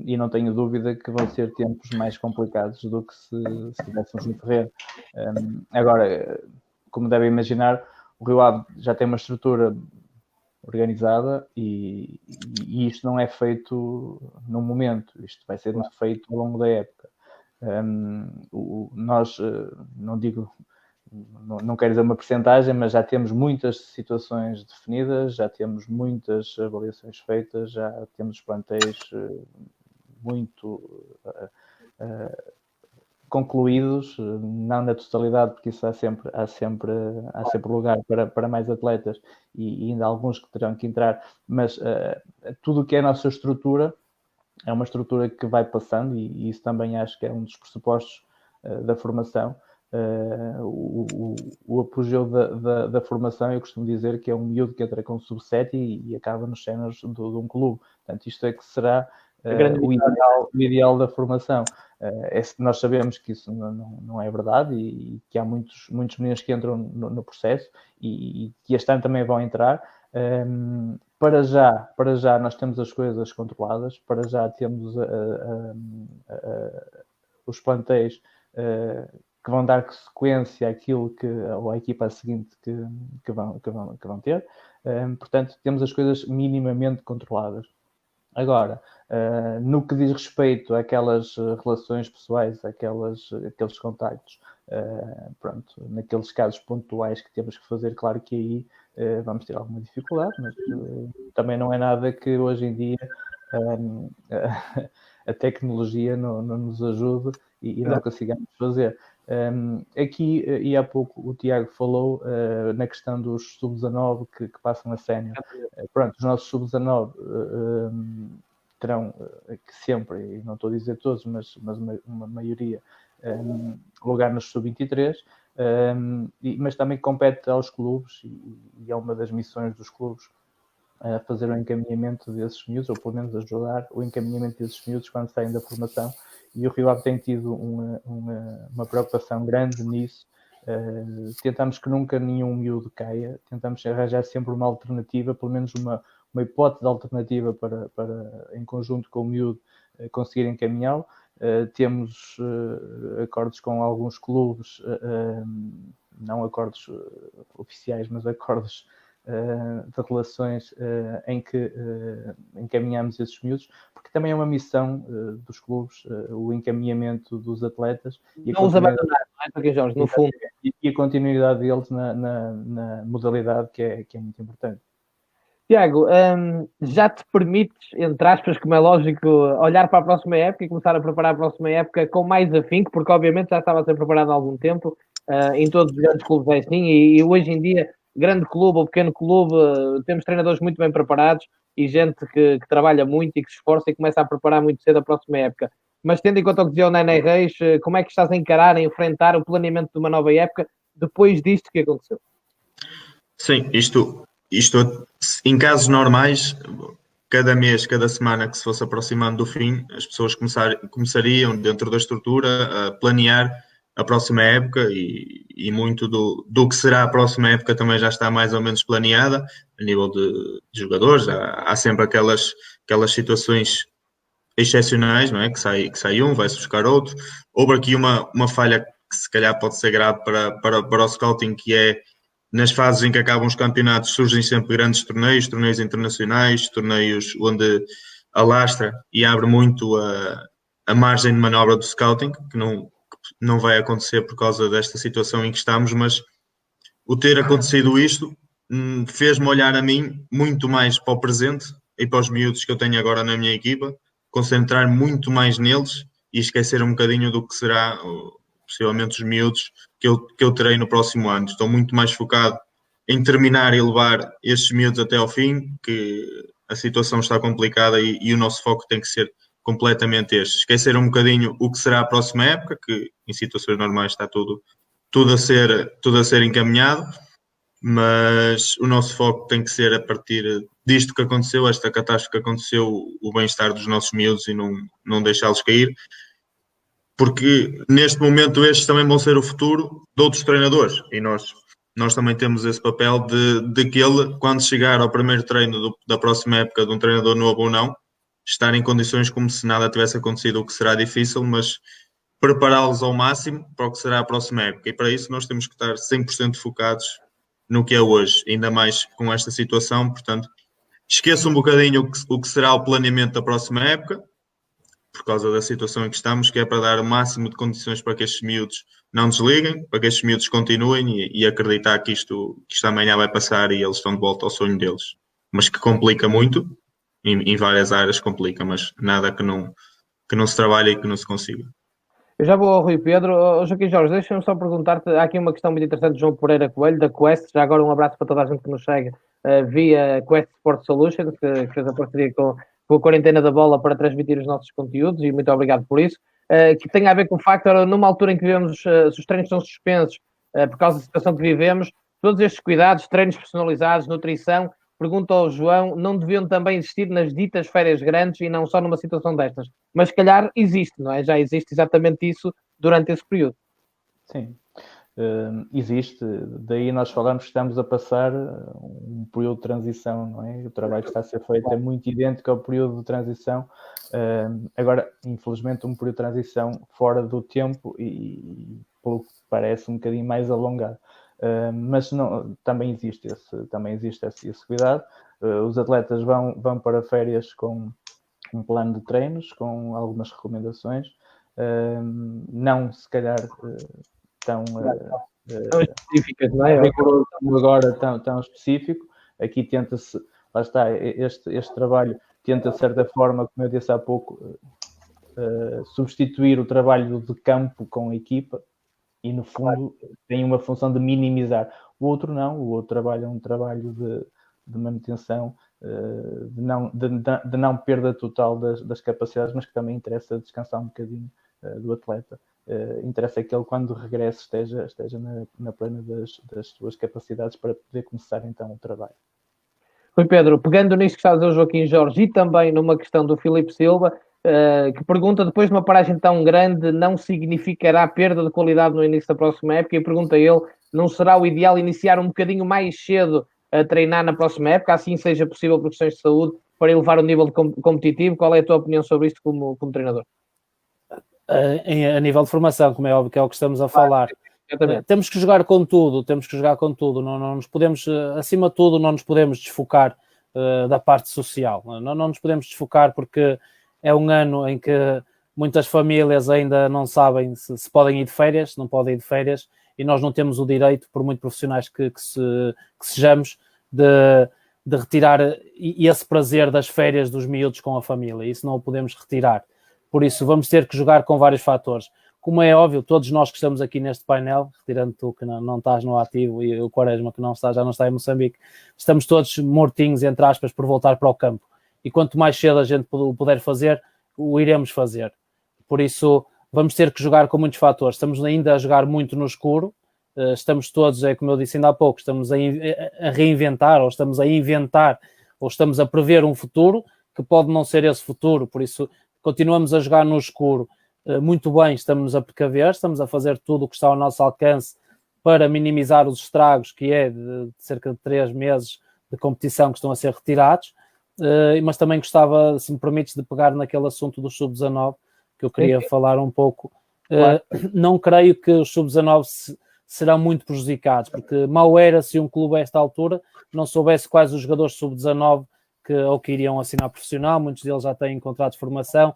Speaker 2: e não tenho dúvida que vão ser tempos mais complicados do que se estivéssemos no terreno. Agora, como devem imaginar, o Rio Ave já tem uma estrutura organizada e isto não é feito num momento, isto vai ser feito ao longo da época. Nós, não quero dizer uma percentagem, mas já temos muitas situações definidas, já temos muitas avaliações feitas, já temos plantéis muito concluídos, não na totalidade, porque isso há sempre lugar para mais atletas e ainda alguns que terão que entrar, mas tudo o que é a nossa estrutura é uma estrutura que vai passando e isso também acho que é um dos pressupostos da formação. O apogeu da formação, eu costumo dizer que é um miúdo que entra com sub-7 e acaba nos séniores de um clube. Portanto, isto é que será o ideal da formação. Nós sabemos que isso não é verdade e que há muitos meninos que entram no processo e que este ano também vão entrar. Para já nós temos as coisas controladas, para já temos os plantéis que vão dar sequência àquilo ou à equipa seguinte que vão ter. Portanto, temos as coisas minimamente controladas. Agora, no que diz respeito àquelas relações pessoais, aqueles contactos, pronto, naqueles casos pontuais que temos que fazer, claro que aí vamos ter alguma dificuldade, mas também não é nada que hoje em dia a tecnologia não nos ajude e não consigamos fazer. Aqui, e há pouco o Tiago falou na questão dos sub-19 que passam a sénior. Pronto, os nossos sub-19 terão que sempre, e não estou a dizer todos, mas uma maioria, lugar nos sub-23, mas também compete aos clubes e é uma das missões dos clubes a fazer o encaminhamento desses miúdos, ou pelo menos ajudar o encaminhamento desses miúdos quando saem da formação, e o Rio Ave tem tido uma preocupação grande nisso. Tentamos que nunca nenhum miúdo caia, tentamos arranjar sempre uma alternativa, pelo menos uma hipótese alternativa para em conjunto com o miúdo, conseguir encaminhá-lo. Temos acordos com alguns clubes, não acordos oficiais, mas acordos de relações em que encaminhamos esses miúdos, porque também é uma missão dos clubes, o encaminhamento dos atletas e
Speaker 1: não os abandonar, não é, Jorge, no fundo.
Speaker 2: E a continuidade deles na modalidade, que é muito importante.
Speaker 1: Tiago, já te permites, entre aspas, como é lógico, olhar para a próxima época e começar a preparar a próxima época com mais afinco, porque obviamente já estava a ser preparado há algum tempo, em todos os grandes clubes é assim, e hoje em dia, grande clube ou pequeno clube, temos treinadores muito bem preparados e gente que trabalha muito e que se esforça e começa a preparar muito cedo a próxima época. Mas tendo em conta o que dizia o Nené Reis, como é que estás a encarar, a enfrentar o planeamento de uma nova época depois disto que aconteceu?
Speaker 3: Sim, isto em casos normais, cada mês, cada semana que se fosse aproximando do fim, as pessoas começariam dentro da estrutura a planear a próxima época e muito do que será a próxima época também já está mais ou menos planeada a nível de jogadores. Há sempre aquelas situações excepcionais, não é? Que sai um, vai-se buscar outro. Houve aqui uma falha que se calhar pode ser grave para o scouting, que é nas fases em que acabam os campeonatos surgem sempre grandes torneios internacionais, torneios onde alastra e abre muito a margem de manobra do scouting, que não vai acontecer por causa desta situação em que estamos, mas o ter acontecido isto fez-me olhar a mim muito mais para o presente e para os miúdos que eu tenho agora na minha equipa, concentrar muito mais neles e esquecer um bocadinho do que será possivelmente os miúdos que eu terei no próximo ano. Estou muito mais focado em terminar e levar estes miúdos até ao fim, que a situação está complicada e o nosso foco tem que ser completamente este. Esquecer um bocadinho o que será a próxima época, que em situações normais está tudo a ser encaminhado, mas o nosso foco tem que ser a partir disto que aconteceu, esta catástrofe que aconteceu, o bem-estar dos nossos miúdos e não deixá-los cair, porque neste momento estes também vão ser o futuro de outros treinadores e nós também temos esse papel de que ele, quando chegar ao primeiro treino da próxima época de um treinador novo ou não, estar em condições como se nada tivesse acontecido, o que será difícil, mas prepará-los ao máximo para o que será a próxima época. E para isso nós temos que estar 100% focados no que é hoje, ainda mais com esta situação. Portanto, esqueça um bocadinho o que será o planeamento da próxima época, por causa da situação em que estamos, que é para dar o máximo de condições para que estes miúdos não desliguem, para que estes miúdos continuem e acreditar que isto amanhã vai passar e eles estão de volta ao sonho deles. Mas que complica muito, em várias áreas complica, mas nada que não se trabalhe e que não se consiga.
Speaker 1: Eu já vou ao Rui Pedro. Joaquim Jorge, deixa-me só perguntar-te. Há aqui uma questão muito interessante de João Pereira Coelho, da Quest. Já agora um abraço para toda a gente que nos segue via Quest Sport Solutions, que fez a parceria com a Quarentena da Bola para transmitir os nossos conteúdos, e muito obrigado por isso. Que tem a ver com o facto, numa altura em que vivemos, se os treinos são suspensos por causa da situação que vivemos, todos estes cuidados, treinos personalizados, nutrição, pergunto ao João, não deviam também existir nas ditas férias grandes e não só numa situação destas? Mas se calhar existe, não é? Já existe exatamente isso durante esse período.
Speaker 2: Sim, existe. Daí nós falamos que estamos a passar um período de transição, não é? O trabalho que está a ser feito é muito idêntico ao período de transição. Agora, infelizmente, um período de transição fora do tempo e pelo que parece, um bocadinho mais alongado. Mas não, também existe esse cuidado. Os atletas vão para férias com um plano de treinos, com algumas recomendações, não se calhar tão
Speaker 1: específicas, não é?
Speaker 2: Rigoroso como agora tão específico. Aqui tenta-se, lá está, este trabalho tenta de certa forma, como eu disse há pouco, substituir o trabalho de campo com a equipa e no fundo tem uma função de minimizar. O outro não, o outro trabalho é um trabalho de manutenção, de não perda total das capacidades, mas que também interessa descansar um bocadinho do atleta. Interessa que ele, quando regresse, esteja na plena das suas capacidades para poder começar então o trabalho.
Speaker 1: Rui Pedro, pegando nisto que está a dizer o Joaquim Jorge e também numa questão do Filipe Silva, que pergunta, depois de uma paragem tão grande, não significará perda de qualidade no início da próxima época? E pergunta ele, não será o ideal iniciar um bocadinho mais cedo a treinar na próxima época, assim seja possível por questões de saúde, para elevar o nível competitivo? Qual é a tua opinião sobre isto como treinador?
Speaker 4: A nível de formação, como é óbvio que é o que estamos a falar, temos que jogar com tudo, não nos podemos, acima de tudo, não nos podemos desfocar da parte social, não nos podemos desfocar porque é um ano em que muitas famílias ainda não sabem se podem ir de férias, se não podem ir de férias, e nós não temos o direito, por muito profissionais que sejamos, de retirar esse prazer das férias dos miúdos com a família. Isso não o podemos retirar. Por isso, vamos ter que jogar com vários fatores. Como é óbvio, todos nós que estamos aqui neste painel, retirando tu que não estás no ativo e o Quaresma que já não está em Moçambique, estamos todos mortinhos, entre aspas, por voltar para o campo. E quanto mais cedo a gente o puder fazer, o iremos fazer. Por isso, vamos ter que jogar com muitos fatores. Estamos ainda a jogar muito no escuro, estamos todos, como eu disse ainda há pouco, estamos a reinventar, ou estamos a inventar, ou estamos a prever um futuro que pode não ser esse futuro. Por isso, continuamos a jogar no escuro muito bem, estamos a precaver, estamos a fazer tudo o que está ao nosso alcance para minimizar os estragos, que é de cerca de 3 meses de competição que estão a ser retirados, mas também gostava, se me permites, de pegar naquele assunto do Sub-19, que eu queria falar um pouco. Claro. Não creio que os Sub-19 serão muito prejudicados, porque mal era se um clube a esta altura não soubesse quais os jogadores Sub-19 que iriam assinar profissional, muitos deles já têm contratos de formação,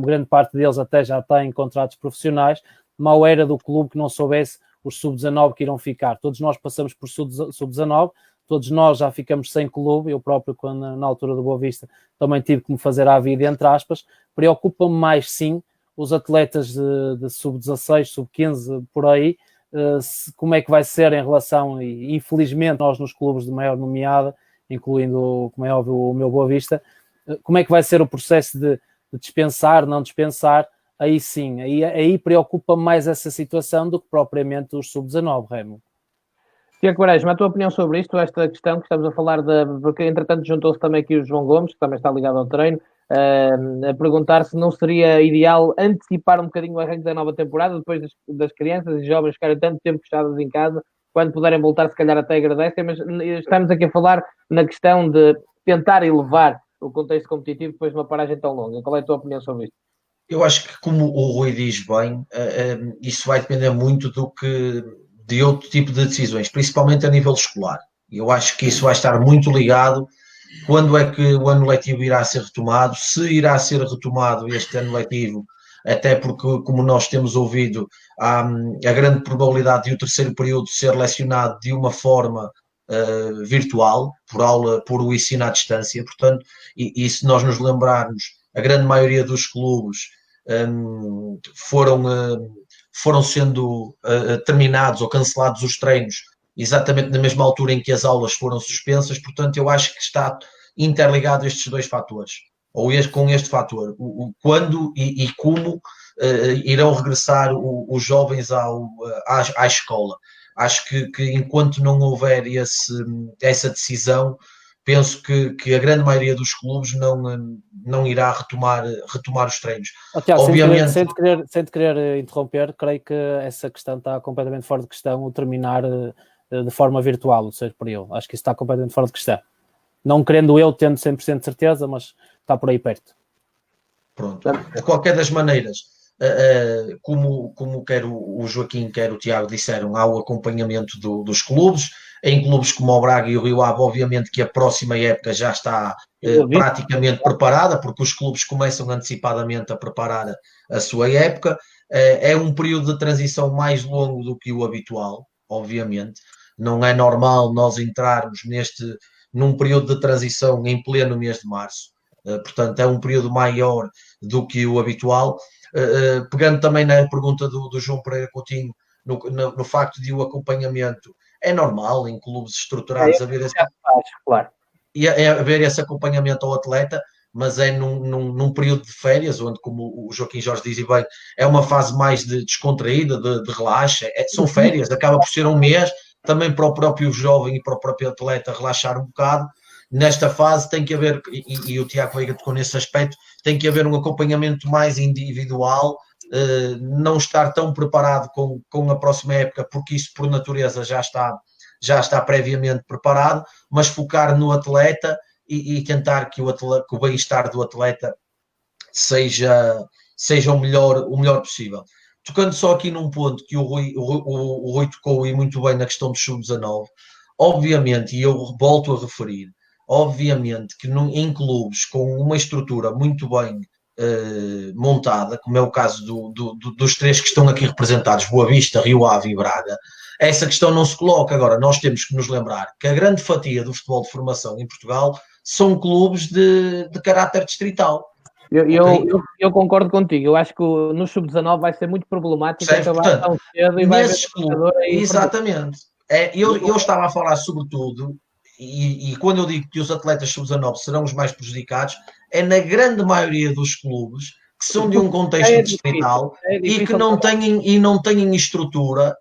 Speaker 4: grande parte deles até já têm contratos profissionais, mal era do clube que não soubesse os Sub-19 que irão ficar. Todos nós passamos por Sub-19, todos nós já ficamos sem clube, eu próprio, quando, na altura do Boa Vista, também tive que me fazer à vida, entre aspas. Preocupa-me mais, sim, os atletas de Sub-16, Sub-15, por aí, como é que vai ser em relação, e infelizmente nós nos clubes de maior nomeada, incluindo, como é óbvio, o meu Boa Vista, como é que vai ser o processo de dispensar, não dispensar? Aí sim, aí preocupa mais essa situação do que propriamente os Sub-19, Remo.
Speaker 1: Tiago Quaresma, a tua opinião sobre isto, esta questão que estamos a falar, porque entretanto juntou-se também aqui o João Gomes, que também está ligado ao treino, a perguntar se não seria ideal antecipar um bocadinho o arranque da nova temporada, depois das crianças e jovens ficarem tanto tempo fechadas em casa, quando puderem voltar, se calhar até agradecem, mas estamos aqui a falar na questão de tentar elevar o contexto competitivo depois de uma paragem tão longa. Qual é a tua opinião sobre isto?
Speaker 5: Eu acho que, como o Rui diz bem, isso vai depender muito de outro tipo de decisões, principalmente a nível escolar. Eu acho que isso vai estar muito ligado quando é que o ano letivo irá ser retomado, se irá ser retomado este ano letivo, até porque, como nós temos ouvido, há a grande probabilidade de o terceiro período ser lecionado de uma forma virtual, por aula, por o ensino à distância. Portanto, e se nós nos lembrarmos, a grande maioria dos clubes foram sendo terminados ou cancelados os treinos exatamente na mesma altura em que as aulas foram suspensas. Portanto, eu acho que está interligado estes dois fatores, ou com este fator, quando e como irão regressar os jovens à escola. Acho que enquanto não houver essa decisão, penso que a grande maioria dos clubes não irá retomar os treinos.
Speaker 4: Tiago, obviamente, sem te querer interromper, creio que essa questão está completamente fora de questão, o terminar de forma virtual, o terceiro período. Acho que isso está completamente fora de questão. Não querendo eu, tendo 100% de certeza, mas está por aí perto.
Speaker 5: Pronto. De qualquer das maneiras, como quer o Joaquim, quer o Tiago disseram, há o acompanhamento dos clubes. Em clubes como o Braga e o Rio Ave, obviamente que a próxima época já está praticamente preparada, porque os clubes começam antecipadamente a preparar a sua época. É um período de transição mais longo do que o habitual, obviamente. Não é normal nós entrarmos num período de transição em pleno mês de março. Portanto, é um período maior do que o habitual. Pegando também na pergunta do João Pereira Coutinho, no facto de o acompanhamento, é normal em clubes estruturados haver esse acompanhamento ao atleta, mas é num período de férias, onde, como o Joaquim Jorge diz, e bem, é uma fase mais descontraída, de relaxa. São férias, acaba por ser um mês, também para o próprio jovem e para o próprio atleta relaxar um bocado, nesta fase tem que haver, e o Tiago Veiga tocou nesse aspecto, tem que haver um acompanhamento mais individual, não estar tão preparado com a próxima época, porque isso por natureza já está previamente preparado, mas focar no atleta e tentar que o bem-estar do atleta seja o melhor possível. Tocando só aqui num ponto que o Rui tocou e muito bem na questão do sub-19, obviamente, e eu volto a referir, obviamente que em clubes com uma estrutura muito bem montada, como é o caso dos 3 que estão aqui representados, Boa Vista, Rio Ave e Braga, essa questão não se coloca. Agora, nós temos que nos lembrar que a grande fatia do futebol de formação em Portugal são clubes de caráter distrital.
Speaker 1: Eu concordo contigo. Eu acho que no sub-19 vai ser muito problemático acabar tão cedo e vai haver
Speaker 5: clubes. Exatamente. Eu estava a falar sobretudo, e quando eu digo que os atletas sub-19 serão os mais prejudicados, é na grande maioria dos clubes que são de um contexto distrital e que não têm estrutura,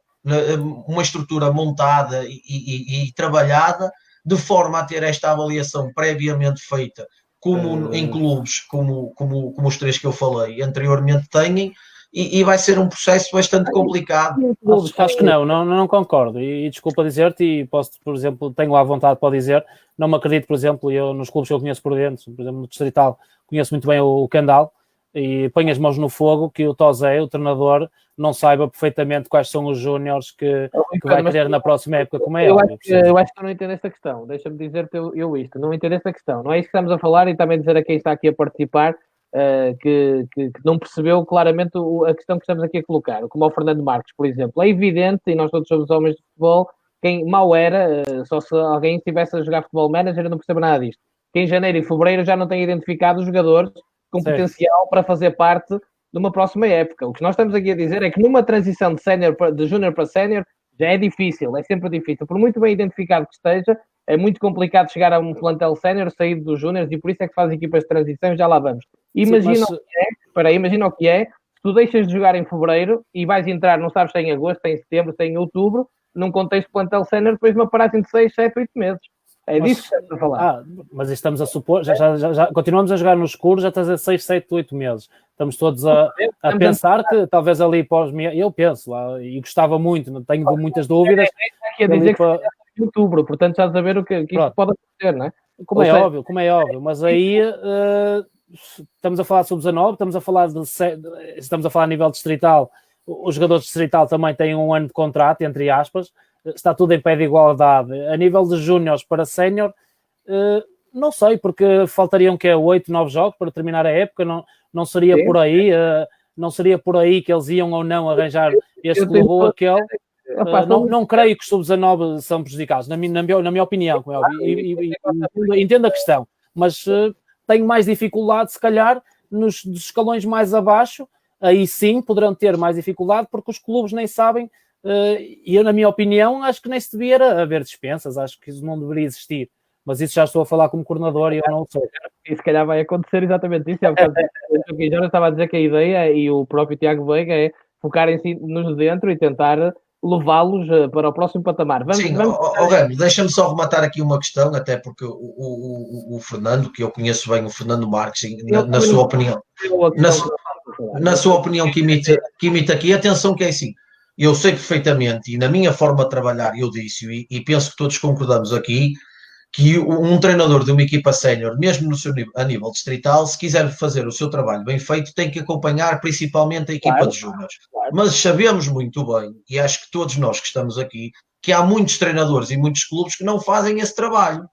Speaker 5: uma estrutura montada e trabalhada, de forma a ter esta avaliação previamente feita, como em clubes como os 3 que eu falei anteriormente têm, e vai ser um processo bastante complicado.
Speaker 4: Acho que não concordo, e desculpa dizer-te, e posso, por exemplo, tenho à vontade para dizer, não me acredito, por exemplo, eu nos clubes que eu conheço por dentro, por exemplo, no Distrital, conheço muito bem o Candal, e ponho as mãos no fogo que o Tosé, o treinador, não saiba perfeitamente quais são os júniores que vai querer na próxima época, como é óbvio.
Speaker 1: Eu acho que eu não entendo esta questão, deixa-me dizer-te eu isto, não entendo esta questão, não é isso que estamos a falar, e também dizer a quem está aqui a participar, que não percebeu claramente a questão que estamos aqui a colocar, como o Fernando Marques, por exemplo. É evidente, e nós todos somos homens de futebol, quem mal era, só se alguém estivesse a jogar futebol manager, eu não percebo nada disto, que em janeiro e fevereiro já não tem identificado os jogadores com potencial para fazer parte de uma próxima época. O que nós estamos aqui a dizer é que numa transição de júnior para sénior já é difícil, é sempre difícil. Por muito bem identificado que esteja, é muito complicado chegar a um plantel sénior, sair dos júniores, e por isso é que faz equipas de transição, já lá vamos. Imagina o que é, se tu deixas de jogar em fevereiro e vais entrar, não sabes se é em agosto, se é em setembro, se é em outubro, num contexto de plantel sénior, depois de uma paragem de 6, 7, 8 meses. É disso que estamos a falar.
Speaker 4: Mas estamos a supor, já continuamos a jogar no escuro, já estás a 6, 7, 8 meses. Estamos todos a pensar que talvez ali eu penso lá, e gostava muito, não tenho muitas dúvidas.
Speaker 1: Aqui a dizer que em outubro, portanto já a saber o que isto pode acontecer, não é?
Speaker 4: Como é óbvio, mas aí estamos a falar de sub-19, estamos a falar a nível distrital, os jogadores distrital também têm um ano de contrato, entre aspas, está tudo em pé de igualdade. A nível de júniores para sénior, não sei, porque faltariam 8, 9 jogos para terminar a época, não seria por aí, não seria por aí que eles iam ou não arranjar este clube ou aquele. Não creio que os sub-19 são prejudicados, na minha opinião, como é óbvio, e entendo a questão, mas tenho mais dificuldade, se calhar, dos escalões mais abaixo, aí sim poderão ter mais dificuldade, porque os clubes nem sabem. E eu, na minha opinião, acho que nem se devia haver dispensas, acho que isso não deveria existir, mas isso já estou a falar como coordenador e eu não sei.
Speaker 1: E se calhar vai acontecer exatamente isso. Eu já estava a dizer que a ideia, e o próprio Tiago Veiga, é focarem-se nos dentro e tentar levá-los para o próximo patamar.
Speaker 5: Ramos, deixa-me só rematar aqui uma questão, até porque o Fernando, que eu conheço bem, o Fernando Marques, na sua opinião, que imita aqui, atenção que é assim, eu sei perfeitamente, e na minha forma de trabalhar eu disse, e penso que todos concordamos aqui, que um treinador de uma equipa sénior, mesmo a nível distrital, se quiser fazer o seu trabalho bem feito, tem que acompanhar principalmente a equipa de júniores. Mas sabemos muito bem, e acho que todos nós que estamos aqui, que há muitos treinadores e muitos clubes que não fazem esse trabalho.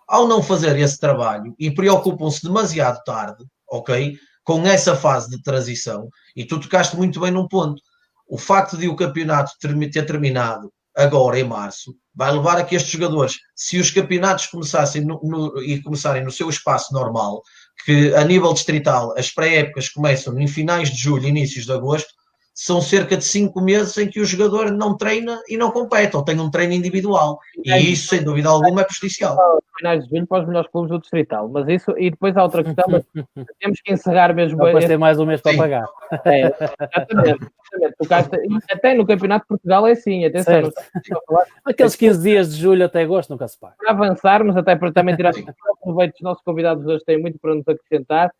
Speaker 5: Ao não fazer esse trabalho e preocupam-se demasiado tarde, ok, com essa fase de transição, e tu tocaste muito bem num ponto. O facto de o campeonato ter terminado agora em março vai levar a que estes jogadores, se os campeonatos começarem no seu espaço normal, que a nível distrital as pré-épocas começam em finais de julho, inícios de agosto, são cerca de 5 meses em que o jogador não treina e não compete, ou tem um treino individual. E isso, sem dúvida alguma, é prejudicial.
Speaker 1: Finais de julho para os melhores clubes do Distrital. Mas isso, e depois há outra questão, mas temos que encerrar mesmo.
Speaker 4: Depois tem mais um mês para pagar.
Speaker 1: Exatamente. Até no Campeonato de Portugal é assim, atenção.
Speaker 4: Aqueles 15 dias de julho até agosto nunca se paga.
Speaker 1: Para avançarmos, até para também tirar proveito dos nossos convidados hoje, têm muito para nos acrescentar.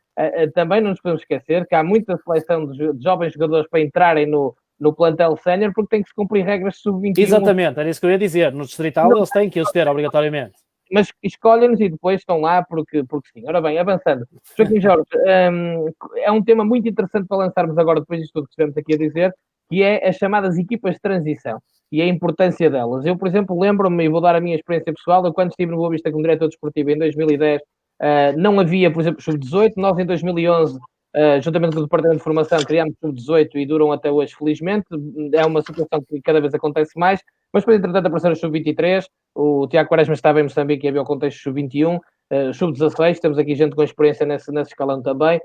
Speaker 1: Também não nos podemos esquecer que há muita seleção de jovens jogadores para entrarem no plantel sénior, porque tem que se cumprir regras sub-21.
Speaker 4: Exatamente, era isso que eu ia dizer. No Distrital eles têm que os ter, obrigatoriamente.
Speaker 1: Mas escolhem-nos e depois estão lá porque sim. Ora bem, avançando. Joaquim Jorge, é um tema muito interessante para lançarmos agora, depois disto tudo que estivemos aqui a dizer, que é as chamadas equipas de transição e a importância delas. Eu, por exemplo, lembro-me, e vou dar a minha experiência pessoal, eu quando estive no Boa Vista como diretor desportivo em 2010, não havia, por exemplo, sub-18. Nós, em 2011, juntamente com o Departamento de Formação, criámos sub-18 e duram até hoje, felizmente. É uma situação que cada vez acontece mais. Mas depois, entretanto, apareceram os sub-23, o Tiago Quaresma estava em Moçambique e havia o contexto sub-21, sub-16, temos aqui gente com experiência nesse escalão também.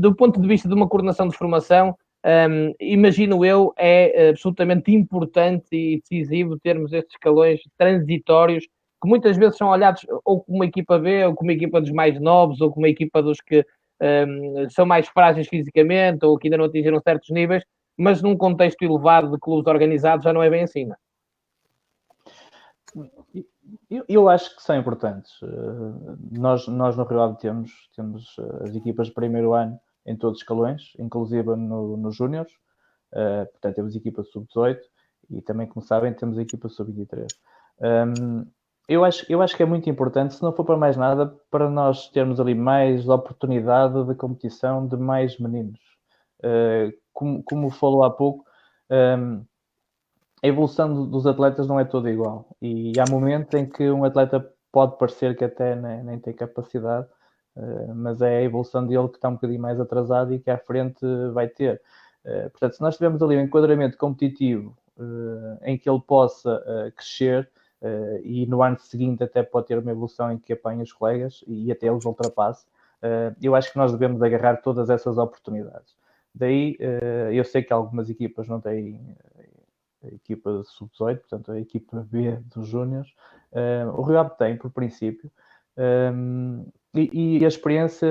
Speaker 1: Do ponto de vista de uma coordenação de formação, imagino eu, é absolutamente importante e decisivo termos estes escalões transitórios, que muitas vezes são olhados ou como uma equipa B, ou como uma equipa dos mais novos, ou como uma equipa dos que são mais frágeis fisicamente, ou que ainda não atingiram certos níveis, mas num contexto elevado de clubes organizados já não é bem assim, não?
Speaker 2: Eu acho que são importantes. Nós no Rio Ave temos as equipas de primeiro ano em todos os escalões, inclusive nos júniores. Portanto, temos equipa sub-18 e também, como sabem, temos a equipa sub-23. Eu acho que é muito importante, se não for para mais nada, para nós termos ali mais oportunidade de competição de mais meninos. Como falou há pouco, a evolução dos atletas não é toda igual. E há momentos em que um atleta pode parecer que até nem tem capacidade, mas é a evolução dele que está um bocadinho mais atrasada e que à frente vai ter. Portanto, se nós tivermos ali um enquadramento competitivo em que ele possa crescer, e no ano seguinte até pode ter uma evolução em que apanha os colegas e até os ultrapasse, eu acho que nós devemos agarrar todas essas oportunidades. Daí, eu sei que algumas equipas não têm a equipa sub-18, portanto a equipa B dos júniores. O Rio Ave tem, por princípio, e a experiência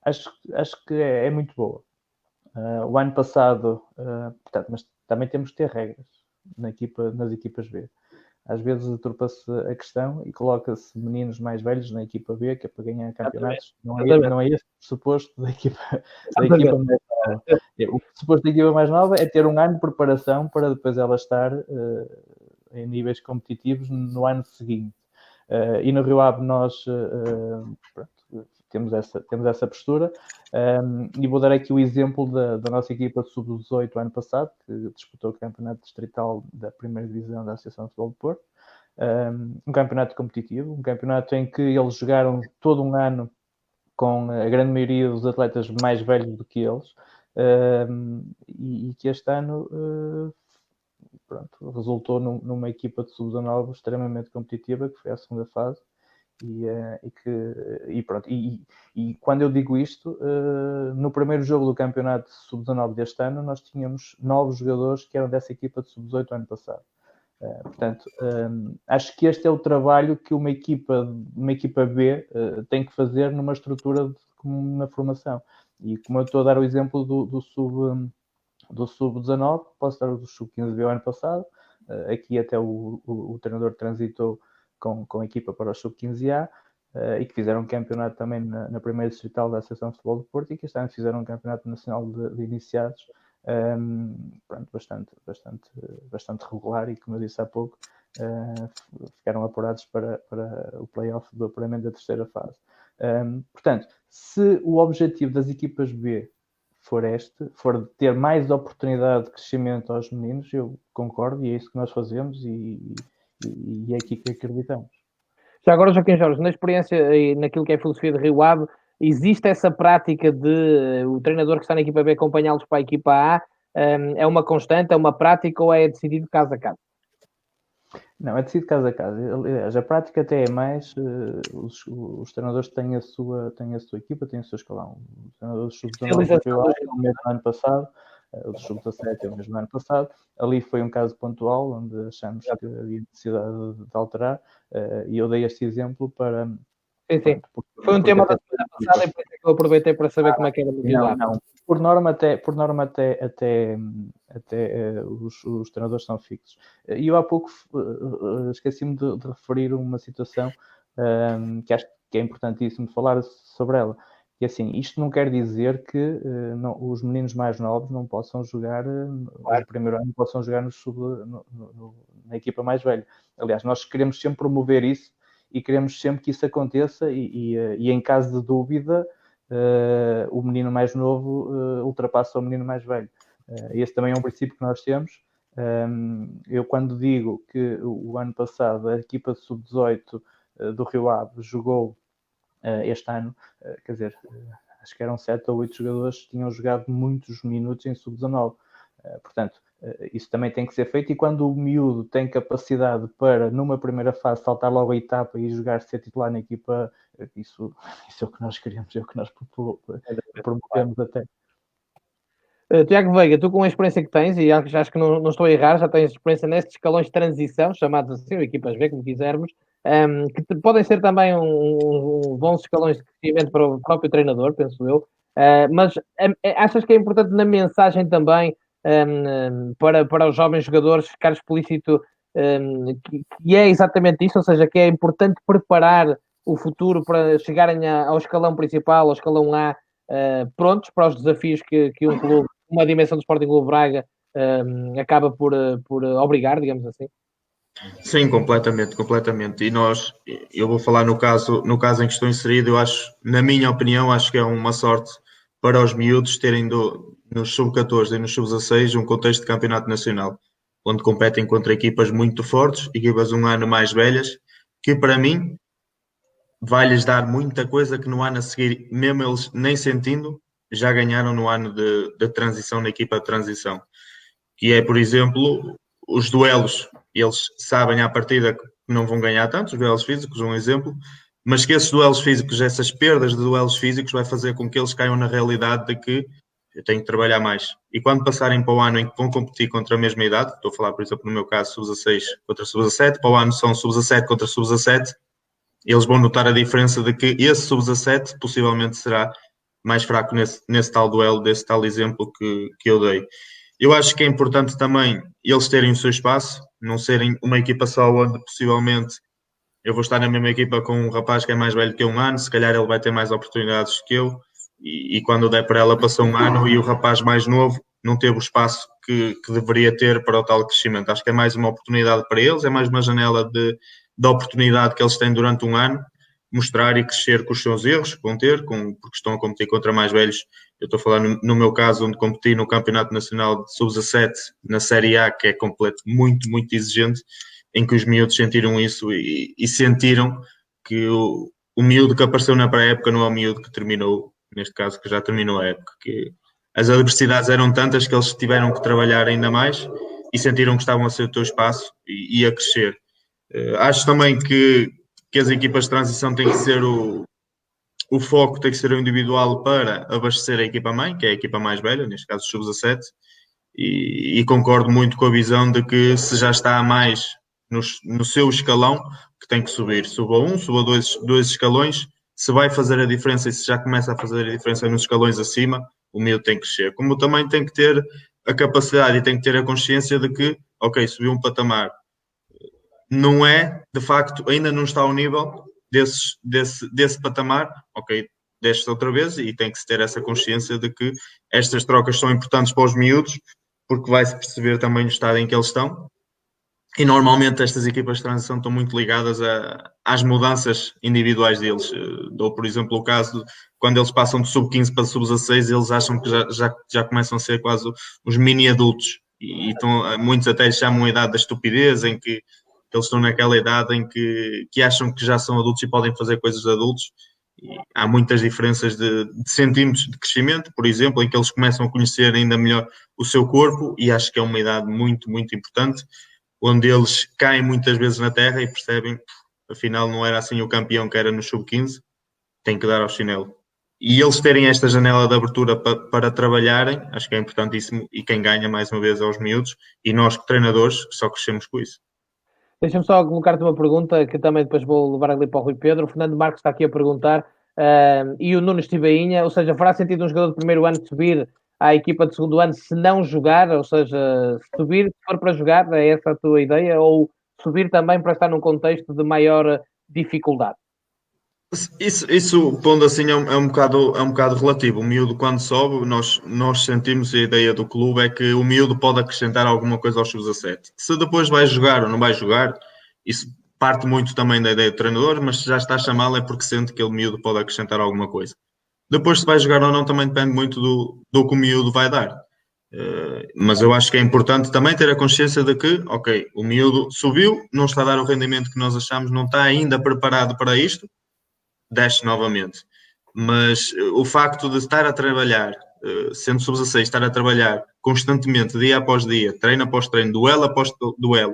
Speaker 2: acho que é muito boa. O ano passado, portanto, mas também temos que ter regras nas equipas B. Às vezes aturpa-se a questão e coloca-se meninos mais velhos na equipa B, que é para ganhar campeonatos. Não é esse o pressuposto da equipa mais nova. O pressuposto da equipa mais nova é ter um ano de preparação para depois ela estar em níveis competitivos no ano seguinte. E no Rio Ave nós temos essa postura, e vou dar aqui o exemplo da nossa equipa de sub-18 ano passado, que disputou o campeonato distrital da primeira divisão da Associação de Futebol de Porto, um campeonato competitivo, um campeonato em que eles jogaram todo um ano com a grande maioria dos atletas mais velhos do que eles, e que este ano resultou numa equipa de sub-19 extremamente competitiva, que foi a segunda fase. E quando eu digo isto, no primeiro jogo do campeonato sub-19 deste ano, nós tínhamos 9 jogadores que eram dessa equipa de sub-18 ano passado. Portanto, acho que este é o trabalho que uma equipa B tem que fazer numa estrutura como na formação. E como eu estou a dar o exemplo do sub-19, posso dar o do sub-15B o ano passado. Aqui até o treinador transitou com a equipa para o sub-15A, e que fizeram um campeonato também na primeira distrital da Associação de Futebol de Porto, e que este ano fizeram um campeonato nacional de iniciados, bastante regular, e como eu disse há pouco, ficaram apurados para o play-off do apuramento da terceira fase. Portanto, se o objetivo das equipas B for ter mais oportunidade de crescimento aos meninos, eu concordo, e é isso que nós fazemos, e é aqui que acreditamos.
Speaker 1: Já agora, Joaquim Jorge, na experiência e naquilo que é a filosofia de Rio Ave, existe essa prática de o treinador que está na equipa B acompanhá-los para a equipa A? É uma constante, é uma prática, ou é decidido caso a caso?
Speaker 2: Não, é decidido caso a caso. Aliás, a prática até é mais, os treinadores têm a sua equipa, têm o seu escalão. O treinador do Sub-19 do Rio Ave é o mesmo ano passado, o do Sub-17 é o mesmo ano passado. Ali foi um caso pontual, onde achamos que havia necessidade de alterar, e eu dei este exemplo para...
Speaker 1: Sim. Foi um tema da semana passada e por isso é que eu aproveitei para saber como é que era melhorar.
Speaker 2: Não. Por norma até os treinadores são fixos. E eu há pouco esqueci-me de referir uma situação que acho que é importantíssimo falar sobre ela. E assim, isto não quer dizer que os meninos mais novos não possam jogar no primeiro ano, não possam jogar na equipa mais velha. Aliás, nós queremos sempre promover isso e queremos sempre que isso aconteça e em caso de dúvida, o menino mais novo ultrapassa o menino mais velho. Esse também é um princípio que nós temos. Eu quando digo que o ano passado a equipa de Sub-18 do Rio Ave jogou este ano, quer dizer, acho que eram 7 ou 8 jogadores que tinham jogado muitos minutos em Sub-19. Portanto, isso também tem que ser feito, e quando o miúdo tem capacidade para, numa primeira fase, saltar logo a etapa e jogar, ser titular na equipa, isso é o que nós queremos, é o que nós promovemos até.
Speaker 1: Tiago Veiga, tu com a experiência que tens, e acho que não estou a errar, já tens experiência nestes escalões de transição, chamados assim, ou equipas B, como quisermos, que podem ser também bons escalões de crescimento para o próprio treinador, penso eu, mas achas que é importante na mensagem também para os jovens jogadores ficar explícito que é exatamente isso, ou seja, que é importante preparar o futuro para chegarem ao escalão principal, ao escalão A, prontos para os desafios que um clube, uma dimensão do Sporting Clube Braga, acaba por obrigar, digamos assim?
Speaker 3: Sim, completamente. E eu vou falar no caso em que estou inserido, eu acho, na minha opinião, acho que é uma sorte para os miúdos terem nos sub-14 e nos sub-16 um contexto de campeonato nacional, onde competem contra equipas muito fortes, equipas um ano mais velhas, que para mim vai-lhes dar muita coisa que no ano a seguir, mesmo eles nem sentindo, já ganharam no ano de transição, na equipa de transição. Que é, por exemplo, os duelos. Eles sabem à partida que não vão ganhar tanto, os duelos físicos, um exemplo, mas que esses duelos físicos, essas perdas de duelos físicos, vai fazer com que eles caiam na realidade de que eu tenho que trabalhar mais. E quando passarem para o ano em que vão competir contra a mesma idade, estou a falar, por exemplo, no meu caso, sub-16 contra sub-17, para o ano são sub-17 contra sub-17, eles vão notar a diferença de que esse sub-17 possivelmente será mais fraco nesse tal duelo, desse tal exemplo que eu dei. Eu acho que é importante também eles terem o seu espaço, não serem uma equipa só onde possivelmente eu vou estar na mesma equipa com um rapaz que é mais velho que um ano, se calhar ele vai ter mais oportunidades que eu, e quando der para ela passou um ano e o rapaz mais novo não teve o espaço que deveria ter para o tal crescimento. Acho que é mais uma oportunidade para eles, é mais uma janela de oportunidade que eles têm durante um ano, mostrar e crescer com os seus erros que vão ter, porque estão a competir contra mais velhos. Eu estou a falar no meu caso, onde competi no Campeonato Nacional de Sub-17, na Série A, que é muito, muito exigente, em que os miúdos sentiram isso e sentiram que o miúdo que apareceu na pré-época não é o miúdo que terminou, neste caso, que já terminou a época, que as adversidades eram tantas que eles tiveram que trabalhar ainda mais e sentiram que estavam a ser o teu espaço e a crescer. Acho também que as equipas de transição têm que ser o foco tem que ser o individual para abastecer a equipa mãe, que é a equipa mais velha, neste caso o sub-17, e concordo muito com a visão de que se já está a mais no seu escalão, que tem que subir. Suba um, suba dois escalões, se vai fazer a diferença e se já começa a fazer a diferença nos escalões acima, o miúdo tem que crescer. Como também tem que ter a capacidade e tem que ter a consciência de que, ok, subiu um patamar, não é, de facto, ainda não está ao nível desse patamar, ok, desce outra vez e tem que se ter essa consciência de que estas trocas são importantes para os miúdos, porque vai-se perceber também o estado em que eles estão. E normalmente estas equipas de transição estão muito ligadas às mudanças individuais deles. Dou, por exemplo, o caso de quando eles passam de sub-15 para sub-16, eles acham que já começam a ser quase os mini-adultos. E muitos até lhes chamam a idade da estupidez, em que eles estão naquela idade em que acham que já são adultos e podem fazer coisas de adultos. E há muitas diferenças de centímetros de crescimento, por exemplo, em que eles começam a conhecer ainda melhor o seu corpo, e acho que é uma idade muito, muito importante, onde eles caem muitas vezes na terra e percebem, afinal não era assim o campeão que era no sub-15, tem que dar ao chinelo. E eles terem esta janela de abertura para trabalharem, acho que é importantíssimo, e quem ganha mais uma vez é os miúdos, e nós treinadores só crescemos com isso.
Speaker 1: Deixa-me só colocar-te uma pergunta que também depois vou levar ali para o Rui Pedro. O Fernando Marques está aqui a perguntar, e o Nuno Estibainha, ou seja, fará sentido um jogador de primeiro ano subir à equipa de segundo ano se não jogar, ou seja, subir se for para jogar, é essa a tua ideia, ou subir também para estar num contexto de maior dificuldade?
Speaker 3: Isso pondo assim, é um bocado relativo. O miúdo, quando sobe, nós sentimos, a ideia do clube é que o miúdo pode acrescentar alguma coisa aos sub-17. Se depois vai jogar ou não vai jogar, isso parte muito também da ideia do treinador, mas se já está a chamá-lo é porque sente que o miúdo pode acrescentar alguma coisa. Depois, se vai jogar ou não, também depende muito do que o miúdo vai dar. Mas eu acho que é importante também ter a consciência de que, ok, o miúdo subiu, não está a dar o rendimento que nós achamos, não está ainda preparado para isto, desce novamente. Mas o facto de estar a trabalhar, sendo sub-16, estar a trabalhar constantemente, dia após dia, treino após treino, duelo após duelo,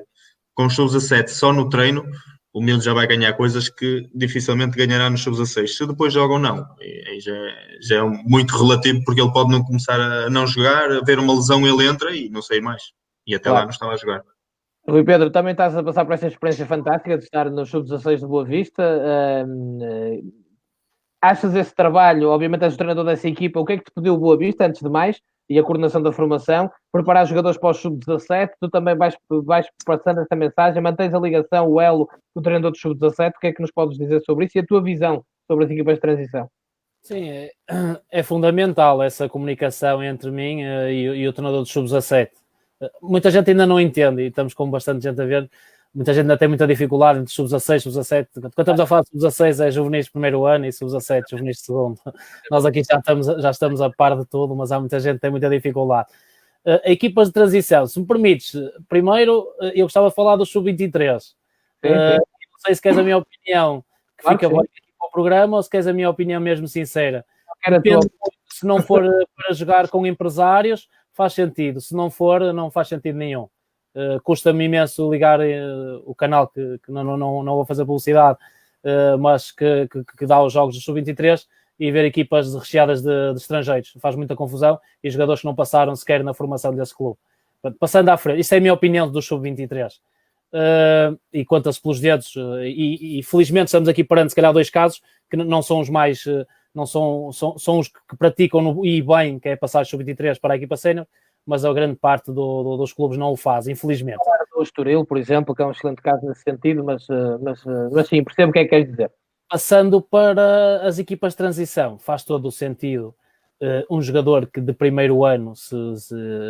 Speaker 3: com os sub-17 só no treino, o miúdo já vai ganhar coisas que dificilmente ganhará nos sub-16. Se depois joga ou não, aí já é muito relativo, porque ele pode não começar a não jogar, a ver uma lesão, ele entra e não sei mais. E até lá não estava a jogar.
Speaker 1: Rui Pedro, também estás a passar por esta experiência fantástica de estar nos sub-16 de Boa Vista. Achas esse trabalho, obviamente és o treinador dessa equipa, o que é que te pediu o Boa Vista, antes de mais, e a coordenação da formação, preparar jogadores para o sub-17, tu também vais passando esta mensagem, mantens a ligação, o elo com o treinador do sub-17, o que é que nos podes dizer sobre isso e a tua visão sobre as equipas de transição?
Speaker 4: Sim, é fundamental essa comunicação entre mim e o treinador do sub-17. Muita gente ainda não entende, e estamos com bastante gente a ver, muita gente ainda tem muita dificuldade entre sub-16 e sub-17. Quando estamos a falar de sub-16 é juvenis de primeiro ano e sub-17 juvenis de segundo. Nós aqui já estamos a par de tudo, mas há muita gente que tem muita dificuldade. Equipas de transição, se me permites, primeiro eu gostava de falar do sub-23. Não sei se queres a minha opinião, que claro, fica bom aqui para o programa, ou se queres a minha opinião mesmo sincera. Depende, se não for para jogar com empresários, faz sentido. Se não for, não faz sentido nenhum. Custa-me imenso ligar o canal, que não vou fazer publicidade, mas que dá os jogos do sub-23 e ver equipas recheadas de estrangeiros. Faz muita confusão e jogadores que não passaram sequer na formação desse clube. Passando à frente, isso é a minha opinião do sub-23. E conta-se pelos dedos, e felizmente estamos aqui perante se calhar dois casos que não são os mais, não são os que praticam e bem, que é passar sub-23 para a equipa sénior, mas a grande parte dos clubes não o faz, infelizmente.
Speaker 1: O Estoril, por exemplo, que é um excelente caso nesse sentido, mas sim, percebo o que é que queres dizer.
Speaker 4: Passando para as equipas de transição, faz todo o sentido um jogador que de primeiro ano,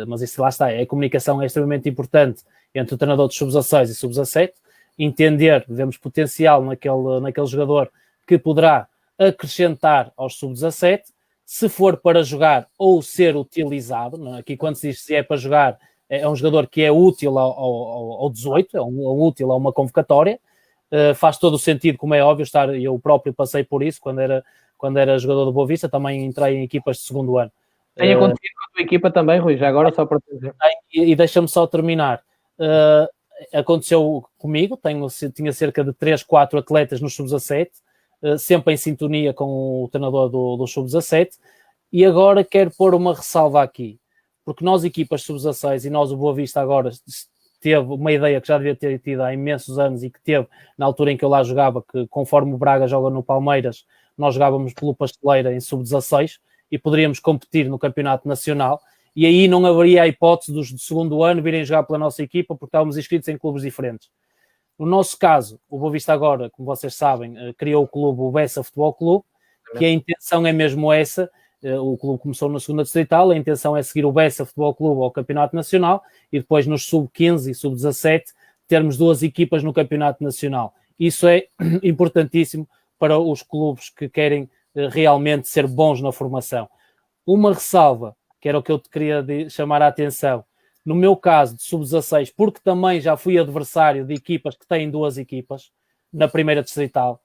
Speaker 4: mas isso lá está, a comunicação é extremamente importante entre o treinador de sub-16 e sub-17, entender, vemos potencial naquele jogador que poderá acrescentar aos sub-17, se for para jogar ou ser utilizado, não? Aqui quando se diz se é para jogar, é um jogador que é útil ao 18, é útil a uma convocatória, faz todo o sentido, como é óbvio, eu próprio passei por isso, quando era jogador do Boa Vista, também entrei em equipas de segundo ano.
Speaker 1: Tem acontecido com a tua equipa também, Rui, já agora só para te dizer.
Speaker 4: E deixa-me só terminar. Aconteceu comigo, tinha cerca de 3, 4 atletas no sub-17, sempre em sintonia com o treinador do sub-17, e agora quero pôr uma ressalva aqui, porque nós equipas sub-16 e nós o Boa Vista agora teve uma ideia que já devia ter tido há imensos anos e que teve na altura em que eu lá jogava, que conforme o Braga joga no Palmeiras, nós jogávamos pelo Pasteleira em sub-16 e poderíamos competir no campeonato nacional, e aí não haveria a hipótese dos de segundo ano virem jogar pela nossa equipa porque estávamos inscritos em clubes diferentes. No nosso caso, o Boa Vista agora, como vocês sabem, criou o clube, o Bessa Futebol Clube, que a intenção é mesmo essa. O clube começou na segunda distrital, a intenção é seguir o Bessa Futebol Clube ao campeonato nacional e depois nos sub-15 e sub-17 termos 2 equipas no campeonato nacional. Isso é importantíssimo para os clubes que querem realmente ser bons na formação. Uma ressalva, que era o que eu te queria chamar a atenção, no meu caso de sub-16, porque também já fui adversário de equipas que têm 2 equipas na primeira distrital,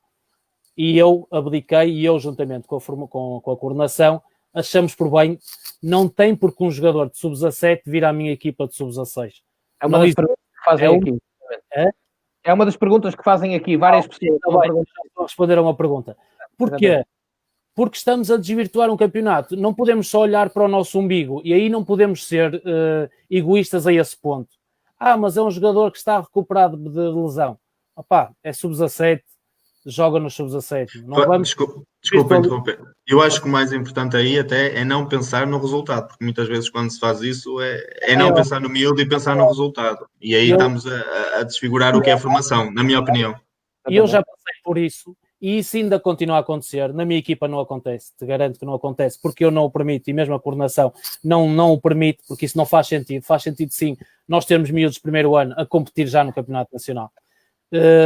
Speaker 4: e eu abdiquei, e eu juntamente com a coordenação, achamos por bem, não tem porque um jogador de sub-17 vir à minha equipa de sub-16.
Speaker 1: É uma das perguntas que fazem aqui. É uma das perguntas que fazem aqui, várias pessoas.
Speaker 4: Vou responder a uma pergunta. Porquê? Porque estamos a desvirtuar um campeonato. Não podemos só olhar para o nosso umbigo e aí não podemos ser egoístas a esse ponto. Mas é um jogador que está recuperado de lesão. Opá, é sub-17, joga no sub-17.
Speaker 3: Desculpa interromper. Eu acho que o mais importante aí até é não pensar no resultado, porque muitas vezes quando se faz isso é não pensar no miúdo e pensar no resultado. E aí estamos a desfigurar o que é a formação, na minha opinião.
Speaker 4: E eu já passei por isso, e isso ainda continua a acontecer. Na minha equipa não acontece, te garanto que não acontece, porque eu não o permito, e mesmo a coordenação não o permite, porque isso não faz sentido. Faz sentido sim, nós termos miúdos de primeiro ano a competir já no Campeonato Nacional.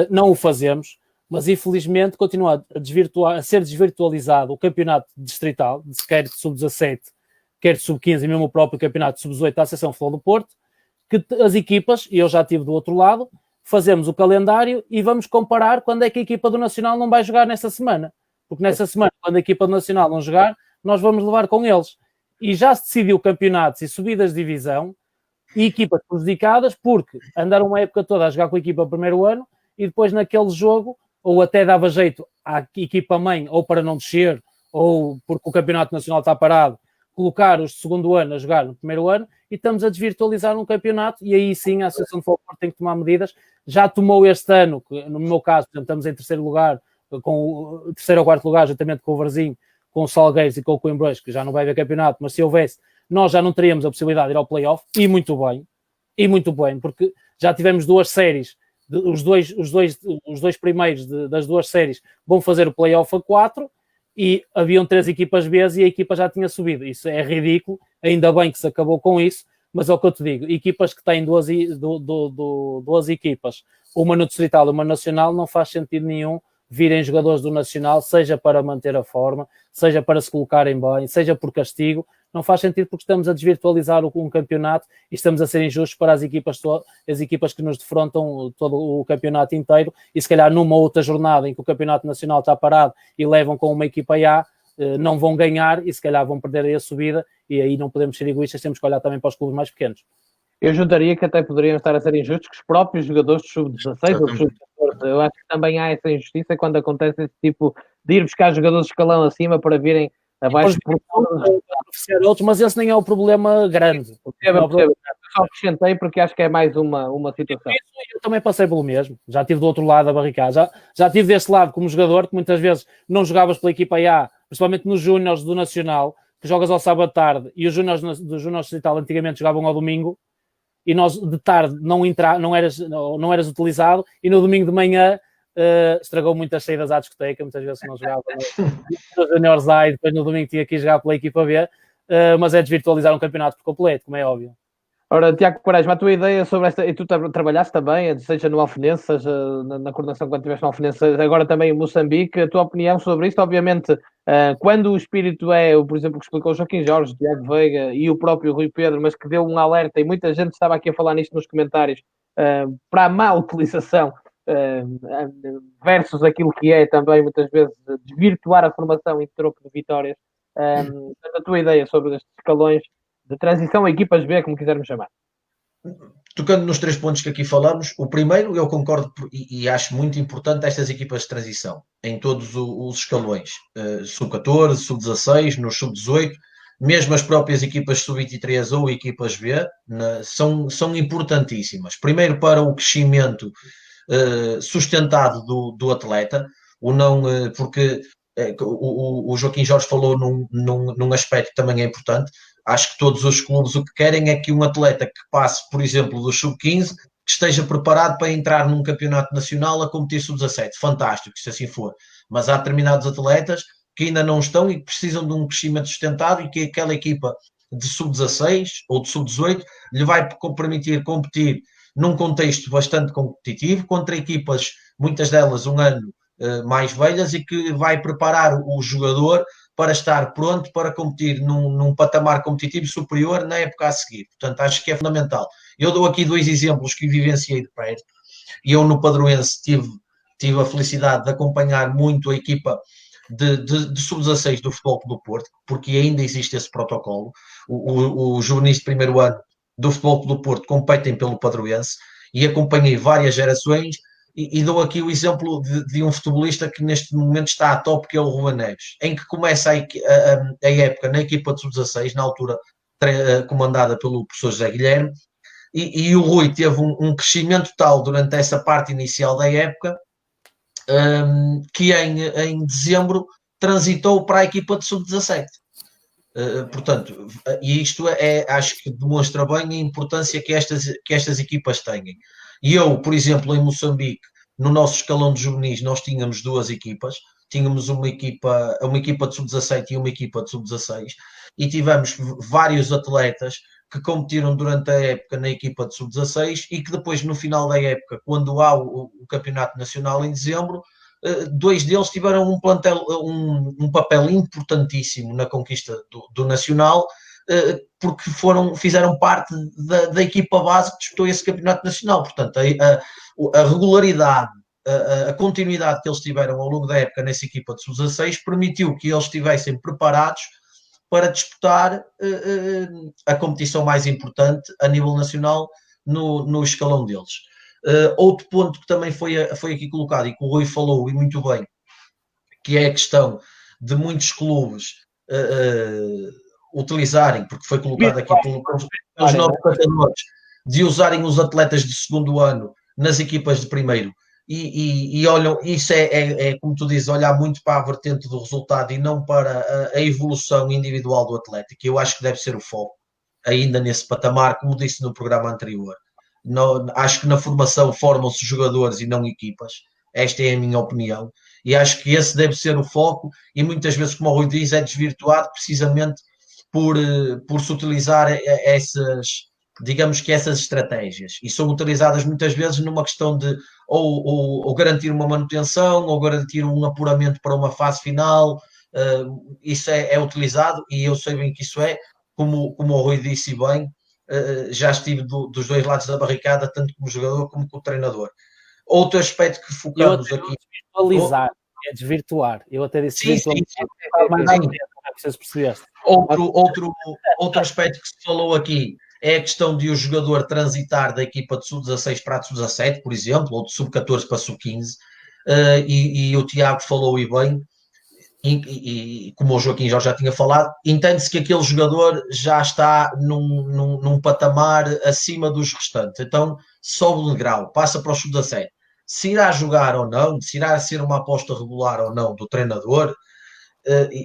Speaker 4: Não o fazemos, mas infelizmente continua a ser desvirtualizado o campeonato distrital, quer de sub-17, quer de sub-15 e mesmo o próprio campeonato de sub-18 da Associação de Futebol do Porto, que as equipas, e eu já estive do outro lado, fazemos o calendário e vamos comparar quando é que a equipa do Nacional não vai jogar nessa semana. Porque nessa semana, quando a equipa do Nacional não jogar, nós vamos levar com eles. E já se decidiu campeonatos e subidas de divisão e equipas prejudicadas porque andaram uma época toda a jogar com a equipa primeiro ano e depois naquele jogo ou até dava jeito à equipa mãe ou para não descer ou porque o campeonato nacional está parado, colocar os de segundo ano a jogar no primeiro ano e estamos a desvirtualizar um campeonato e aí sim a Associação de Futebol tem que tomar medidas. Já tomou este ano, no meu caso, estamos em terceiro lugar, com o terceiro ou quarto lugar, juntamente com o Varzinho, com o Salgueiros e com o Coimbrões, que já não vai haver campeonato, mas se houvesse, nós já não teríamos a possibilidade de ir ao play-off, e muito bem, porque já tivemos duas séries, os dois primeiros das duas séries vão fazer o play-off a 4, e haviam 3 equipas B e a equipa já tinha subido. Isso é ridículo, ainda bem que se acabou com isso, mas é o que eu te digo, equipas que têm duas equipas, uma no distrital e uma nacional, não faz sentido nenhum virem jogadores do nacional, seja para manter a forma, seja para se colocarem bem, seja por castigo, não faz sentido porque estamos a desvirtualizar um campeonato e estamos a ser injustos para as equipas que nos defrontam todo o campeonato inteiro e se calhar numa outra jornada em que o campeonato nacional está parado e levam com uma equipa A, não vão ganhar e se calhar vão perder aí a subida e aí não podemos ser egoístas, temos que olhar também para os clubes mais pequenos.
Speaker 1: Eu juntaria que até poderiam estar a ser injustos que os próprios jogadores de sub-16 ou de sub-14. Eu acho que também há essa injustiça quando acontece esse tipo de ir buscar jogadores de escalão acima para virem abaixo.
Speaker 4: Mas esse nem é o problema grande.
Speaker 1: Eu só acrescentei porque acho que é mais uma situação.
Speaker 4: Eu também passei pelo mesmo. Já estive do outro lado da barricada. Já estive desse lado como jogador, que muitas vezes não jogavas pela equipa A, principalmente nos júniores do Nacional, que jogas ao sábado à tarde, e os júniores do Júnior Distrital antigamente jogavam ao domingo, e nós de tarde não eras utilizado, e no domingo de manhã estragou muitas saídas à discoteca, muitas vezes não jogava nos juniors A e depois no domingo tinha que ir jogar pela equipa B, mas é desvirtualizar um campeonato por completo, como é óbvio.
Speaker 1: Ora, Tiago Quaresma, a tua ideia sobre esta, e tu trabalhaste também, seja no Alfenense, seja na coordenação quando estiveste no Alfenense, agora também em Moçambique, a tua opinião sobre isto, obviamente, quando o espírito é, por exemplo, que explicou o Joaquim Jorge, Tiago Veiga e o próprio Rui Pedro, mas que deu um alerta, e muita gente estava aqui a falar nisto nos comentários, para a má utilização versus aquilo que é também, muitas vezes, desvirtuar a formação em troco de vitórias. A tua ideia sobre estes escalões de transição a equipas B, como quisermos chamar.
Speaker 5: Tocando nos 3 pontos que aqui falamos, o primeiro, eu concordo e acho muito importante estas equipas de transição, em todos os escalões, sub-14, sub-16, no sub-18, mesmo as próprias equipas sub-23 ou equipas B, são importantíssimas. Primeiro para o crescimento sustentado do atleta, porque o Joaquim Jorge falou num aspecto que também é importante. Acho que todos os clubes o que querem é que um atleta que passe, por exemplo, do sub-15, que esteja preparado para entrar num campeonato nacional a competir sub-17. Fantástico, se assim for. Mas há determinados atletas que ainda não estão e que precisam de um crescimento sustentado e que aquela equipa de sub-16 ou de sub-18 lhe vai permitir competir num contexto bastante competitivo contra equipas, muitas delas um ano mais velhas, e que vai preparar o jogador para estar pronto para competir num patamar competitivo superior na época a seguir. Portanto, acho que é fundamental. Eu dou aqui 2 exemplos que vivenciei de perto. Eu no Padroense tive a felicidade de acompanhar muito a equipa de sub-16 do Futebol Clube do Porto, porque ainda existe esse protocolo. Os juvenis de primeiro ano do Futebol Clube do Porto competem pelo Padroense e acompanhei várias gerações, e dou aqui o exemplo de um futebolista que neste momento está a top, que é o Ruben Neves, em que começa a época na equipa de sub-16, na altura comandada pelo professor José Guilherme, e o Rui teve um crescimento tal durante essa parte inicial da época, que em dezembro transitou para a equipa de sub-17. Portanto, e isto acho que demonstra bem a importância que estas equipas têm. E eu, por exemplo, em Moçambique, no nosso escalão de juvenis, nós tínhamos duas equipas. Tínhamos uma equipa de sub-17 e uma equipa de sub-16, e tivemos vários atletas que competiram durante a época na equipa de sub-16 e que depois, no final da época, quando há o campeonato nacional em dezembro, dois deles tiveram um papel importantíssimo na conquista do Nacional, porque fizeram parte da equipa base que disputou esse campeonato nacional. Portanto, a regularidade, a continuidade que eles tiveram ao longo da época nessa equipa de sub-16 permitiu que eles estivessem preparados para disputar a competição mais importante a nível nacional no escalão deles. Outro ponto que também foi aqui colocado e que o Rui falou, e muito bem, que é a questão de muitos clubes utilizarem, porque foi colocado aqui pelos nossos jogadores, de usarem os atletas de segundo ano nas equipas de primeiro. E olham, isso é como tu dizes, olhar muito para a vertente do resultado e não para a evolução individual do atleta, que eu acho que deve ser o foco, ainda nesse patamar, como disse no programa anterior. Acho que na formação formam-se jogadores e não equipas. Esta é a minha opinião. E acho que esse deve ser o foco, e muitas vezes, como o Rui diz, é desvirtuado precisamente por se utilizar essas estratégias. E são utilizadas muitas vezes numa questão de ou garantir uma manutenção, ou garantir um apuramento para uma fase final. Isso é utilizado, e eu sei bem que isso como o Rui disse bem, já estive dos dois lados da barricada, tanto como jogador como como treinador. Outro aspecto que focamos aqui...
Speaker 4: Desvirtualizar, é desvirtuar. Eu até disse
Speaker 5: sim.
Speaker 4: Percebeste.
Speaker 5: Outro aspecto que se falou aqui é a questão de o jogador transitar da equipa de sub-16 para a sub-17, por exemplo, ou de sub-14 para sub-15, e o Tiago falou e bem, e como o Joaquim já tinha falado, entende-se que aquele jogador já está num patamar acima dos restantes, então sobe de grau, passa para o sub-17. Se irá jogar ou não, se irá ser uma aposta regular ou não do treinador,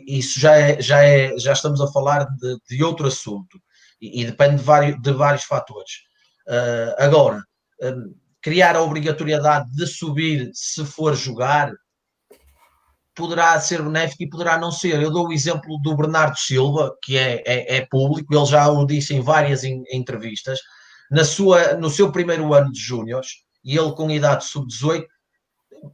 Speaker 5: isso já estamos a falar de outro assunto, e depende de vários fatores. Agora, criar a obrigatoriedade de subir se for jogar poderá ser benéfico e poderá não ser. Eu dou o exemplo do Bernardo Silva, que é público, ele já o disse em várias entrevistas, no seu primeiro ano de júniores, e ele com idade sub-18,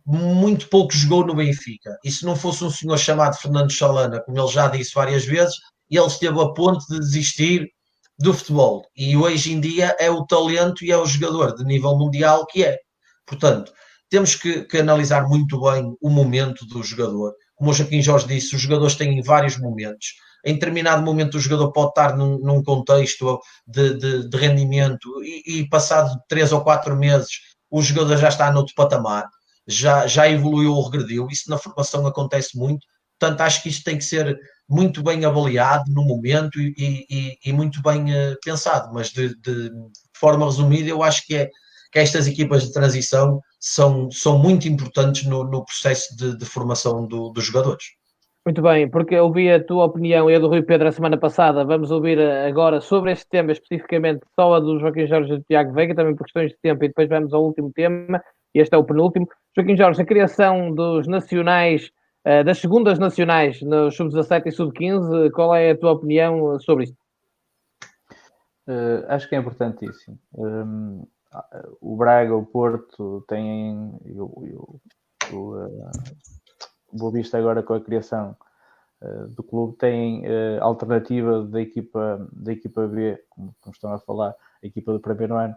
Speaker 5: muito pouco jogou no Benfica. E se não fosse um senhor chamado Fernando Chalana, como ele já disse várias vezes, ele esteve a ponto de desistir do futebol. E hoje em dia é o talento e é o jogador de nível mundial que é. Portanto, temos que analisar muito bem o momento do jogador. Como o Joaquim Jorge disse, os jogadores têm vários momentos. Em determinado momento o jogador pode estar num contexto de rendimento e passado 3 ou 4 meses o jogador já está noutro patamar, já evoluiu ou regrediu. Isso na formação acontece muito. Portanto, acho que isto tem que ser muito bem avaliado no momento e muito bem pensado. Mas de forma resumida, eu acho que estas equipas de transição são muito importantes no processo de formação dos jogadores.
Speaker 1: Muito bem, porque eu ouvi a tua opinião e a do Rui Pedro a semana passada. Vamos ouvir agora sobre este tema, especificamente só a do Joaquim Jorge e do Tiago Veiga, também por questões de tempo, e depois vamos ao último tema, e este é o penúltimo. Joaquim Jorge, a criação dos nacionais, das segundas nacionais no sub-17 e sub-15, qual é a tua opinião sobre isto?
Speaker 2: Acho que é importantíssimo. O Braga, o Porto têm o Boa Vista agora com a criação do clube tem alternativa da equipa B, como estão a falar, a equipa do primeiro ano,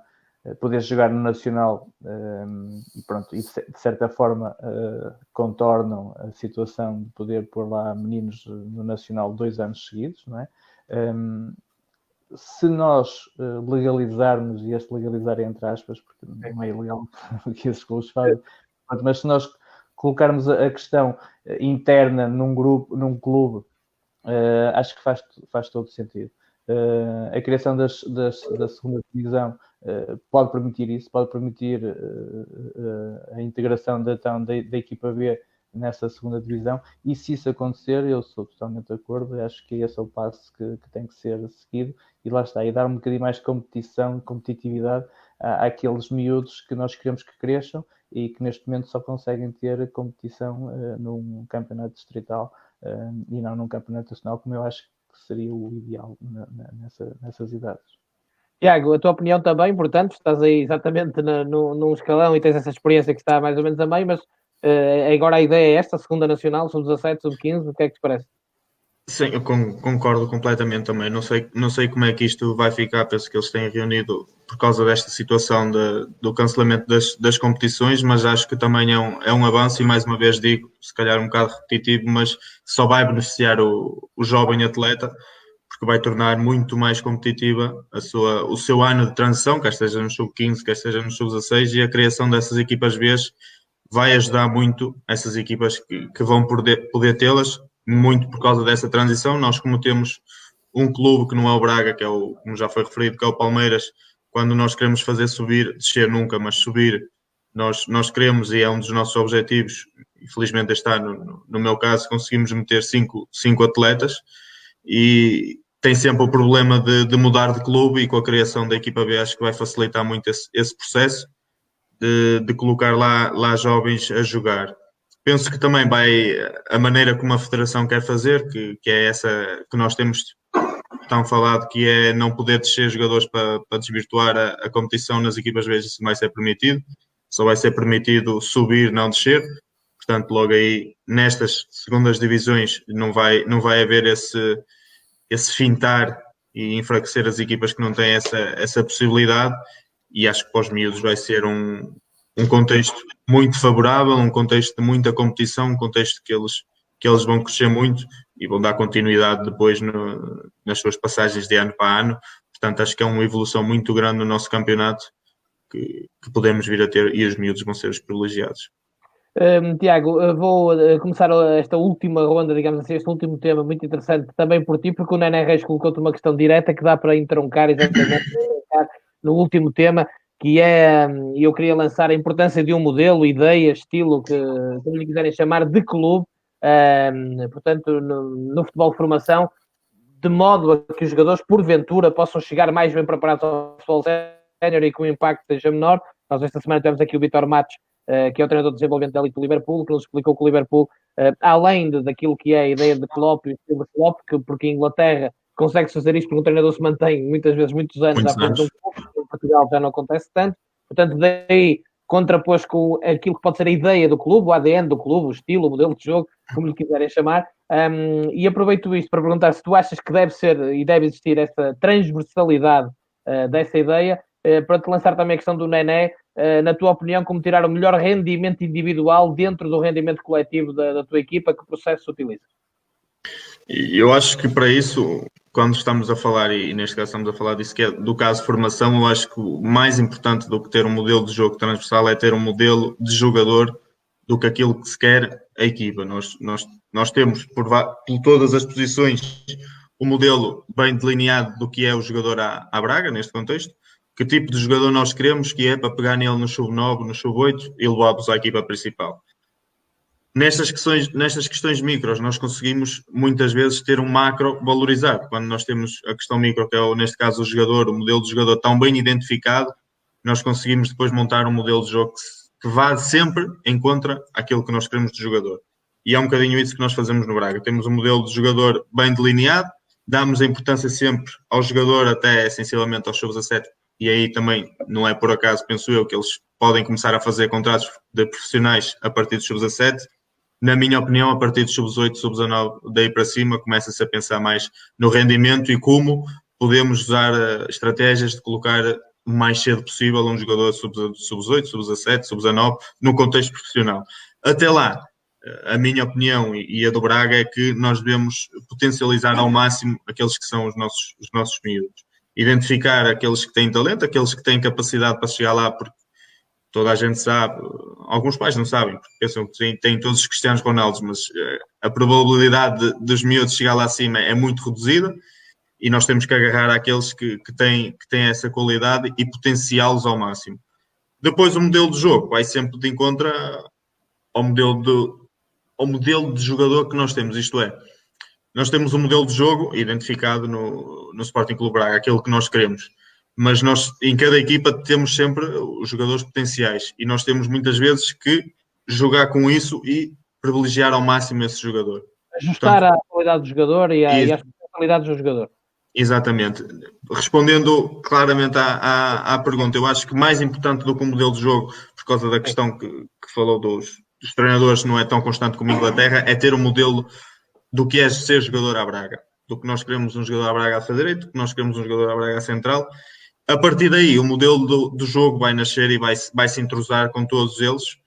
Speaker 2: poder jogar no Nacional e pronto, e de certa forma contornam a situação de poder pôr lá meninos no Nacional 2 anos seguidos, não é? se nós legalizarmos, e este legalizar entre aspas, porque não é ilegal o que esses clubes fazem, mas se nós colocarmos a questão interna num grupo, num clube, acho que faz todo sentido. A criação da segunda divisão pode permitir isso, pode permitir a integração da equipa B nessa segunda divisão, e se isso acontecer, eu sou totalmente de acordo, acho que esse é o passo que tem que ser seguido, e lá está, e dar um bocadinho mais de competitividade àqueles miúdos que nós queremos que cresçam e que neste momento só conseguem ter competição num campeonato distrital e não num campeonato nacional, como eu acho que seria o ideal nessas idades.
Speaker 1: Tiago, a tua opinião também, portanto, estás aí exatamente num escalão e tens essa experiência que está mais ou menos a meio, mas agora a ideia é esta, segunda nacional, sub-17, sub-15, o que é que te parece?
Speaker 3: Sim, eu concordo completamente também. Não sei como é que isto vai ficar, penso que eles têm reunido por causa desta situação do cancelamento das competições, mas acho que também é um avanço e, mais uma vez digo, se calhar um bocado repetitivo, mas só vai beneficiar o jovem atleta, porque vai tornar muito mais competitiva o seu ano de transição, quer seja no sub-15, quer seja no sub-16, e a criação dessas equipas B vai ajudar muito essas equipas que vão poder tê-las, muito por causa dessa transição. Nós, como temos um clube que não é o Braga, que é como já foi referido, que é o Palmeiras, quando nós queremos fazer subir, descer nunca, mas subir, nós queremos, e é um dos nossos objetivos. Infelizmente este ano, no meu caso, conseguimos meter cinco atletas, e tem sempre o problema de mudar de clube, e com a criação da equipa B acho que vai facilitar muito esse processo de colocar lá jovens a jogar. Penso que também a maneira como a Federação quer fazer, que é essa que nós temos tão falado, que é não poder descer jogadores para desvirtuar a competição nas equipas B, isso não vai ser permitido. Só vai ser permitido subir, não descer. Portanto, logo aí, nestas segundas divisões, não vai haver esse fintar e enfraquecer as equipas que não têm essa possibilidade, e acho que para os miúdos vai ser um contexto muito favorável, um contexto de muita competição, um contexto que eles vão crescer muito e vão dar continuidade depois nas suas passagens de ano para ano. Portanto, acho que é uma evolução muito grande no nosso campeonato que podemos vir a ter, e os miúdos vão ser os privilegiados.
Speaker 1: Tiago, vou começar esta última ronda, digamos assim, este último tema muito interessante também por ti, porque o Nené Reis colocou-te uma questão direta que dá para entroncar exatamente no último tema, que é, e eu queria lançar a importância de um modelo, ideia, estilo, como lhe quiserem chamar, de clube, portanto, no futebol de formação, de modo a que os jogadores, porventura, possam chegar mais bem preparados ao futebol sénior e que o impacto seja menor. Nós esta semana temos aqui o Vítor Matos, que é o treinador de desenvolvimento da elite do Liverpool, que nos explicou que o Liverpool, além daquilo que é a ideia de Klopp e o estilo de Klopp, porque em Inglaterra consegue-se fazer isto porque um treinador se mantém muitas vezes muitos anos à frente de um clube, em Portugal já não acontece tanto, portanto daí contrapôs com aquilo que pode ser a ideia do clube, o ADN do clube, o estilo, o modelo de jogo, como lhe quiserem chamar, e aproveito isto para perguntar se tu achas que deve ser e deve existir essa transversalidade dessa ideia, para te lançar também a questão do Nené, na tua opinião, como tirar o melhor rendimento individual dentro do rendimento coletivo da tua equipa, que processo se utiliza?
Speaker 3: Eu acho que para isso, quando estamos a falar, e neste caso estamos a falar disso, que é do caso de formação, eu acho que o mais importante do que ter um modelo de jogo transversal é ter um modelo de jogador do que aquilo que se quer a equipa. Nós temos, por todas as posições, o modelo bem delineado do que é o jogador à Braga, neste contexto, que tipo de jogador nós queremos, que é para pegar nele no sub-9, no sub-8 e levá-los à equipa principal. Nestas questões micros, nós conseguimos muitas vezes ter um macro valorizado. Quando nós temos a questão micro, que é neste caso o modelo de jogador tão bem identificado, nós conseguimos depois montar um modelo de jogo que vá sempre em contra aquilo que nós queremos de jogador. E é um bocadinho isso que nós fazemos no Braga. Temos um modelo de jogador bem delineado, damos a importância sempre ao jogador até essencialmente aos sub-17, e aí também não é por acaso, penso eu, que eles podem começar a fazer contratos de profissionais a partir dos sub-17. Na minha opinião, a partir dos sub-18, sub-19, daí para cima, começa-se a pensar mais no rendimento e como podemos usar estratégias de colocar o mais cedo possível um jogador sub-18, sub-17, sub-19, no contexto profissional. Até lá, a minha opinião e a do Braga é que nós devemos potencializar ao máximo aqueles que são os nossos miúdos. identificar aqueles que têm talento, aqueles que têm capacidade para chegar lá, porque toda a gente sabe, alguns pais não sabem, porque pensam que têm todos os Cristianos Ronaldos, mas a probabilidade dos miúdos chegar lá acima é muito reduzida e nós temos que agarrar àqueles que têm essa qualidade e potenciá-los ao máximo. Depois o modelo de jogo vai sempre de encontro ao modelo de jogador que nós temos, isto é, nós temos um modelo de jogo identificado no Sporting Clube Braga, aquele que nós queremos, mas nós em cada equipa temos sempre os jogadores potenciais e nós temos muitas vezes que jogar com isso e privilegiar ao máximo esse jogador.
Speaker 1: Ajustar à qualidade do jogador e às qualidades do jogador.
Speaker 3: Exatamente. Respondendo claramente à pergunta, eu acho que mais importante do que o modelo de jogo, por causa da questão que falou dos treinadores, não é tão constante como a Inglaterra, é ter um modelo do que é ser jogador à Braga. Do que nós queremos um jogador à Braga à direita, do que nós queremos um jogador à Braga à central. A partir daí, o modelo do jogo vai nascer e vai se entrosar com todos eles.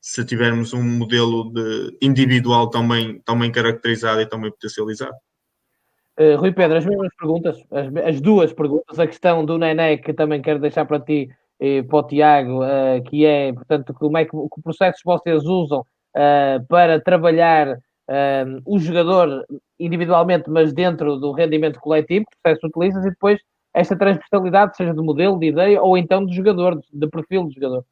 Speaker 3: Se tivermos um modelo individual também caracterizado e também potencializado.
Speaker 1: Rui Pedro, as mesmas perguntas, as duas perguntas, a questão do Nené, que também quero deixar para ti e para o Tiago, que é, portanto, como é que processos vocês usam para trabalhar o jogador individualmente, mas dentro do rendimento coletivo, que processo utilizas, e depois esta transversalidade, seja de modelo, de ideia, ou então de jogador, de perfil de jogador.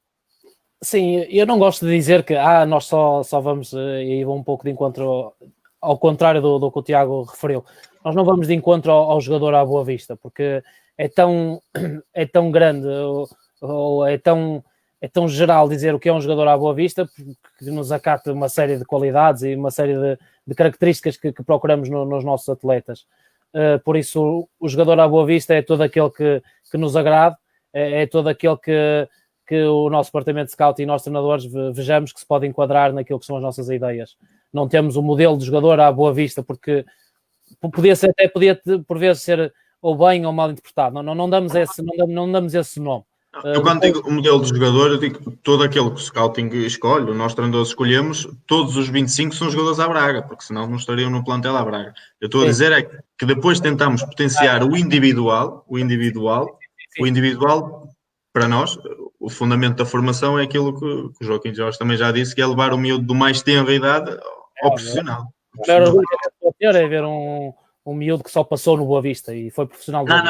Speaker 4: Sim, eu não gosto de dizer que nós só vamos, e vou um pouco de encontro, ao contrário do que o Tiago referiu, nós não vamos de encontro ao jogador à Boa Vista, porque é tão grande, ou é tão geral dizer o que é um jogador à Boa Vista, que nos acata uma série de qualidades e uma série de características que procuramos nos nossos atletas. Por isso, o jogador à Boa Vista é todo aquele que nos agrade, é todo aquele que o nosso departamento de scout e nós treinadores vejamos que se pode enquadrar naquilo que são as nossas ideias. Não temos um modelo de jogador à Boa Vista, porque podia por vezes ser ou bem ou mal interpretado. Não damos esse nome.
Speaker 3: Eu quando digo o modelo de jogador, eu digo todo aquele que o scouting escolhe, o nosso treinador escolhemos, todos os 25 são jogadores à Braga, porque senão não estariam no plantel à Braga. Eu estou a dizer é que depois tentamos potenciar o individual, para nós, o fundamento da formação é aquilo que o Joaquim Jorge também já disse, que é levar o miúdo do mais tenra idade ao profissional.
Speaker 4: O maior orgulho que eu estou a ter é ver um miúdo que só passou no Boa Vista e foi profissional do Boa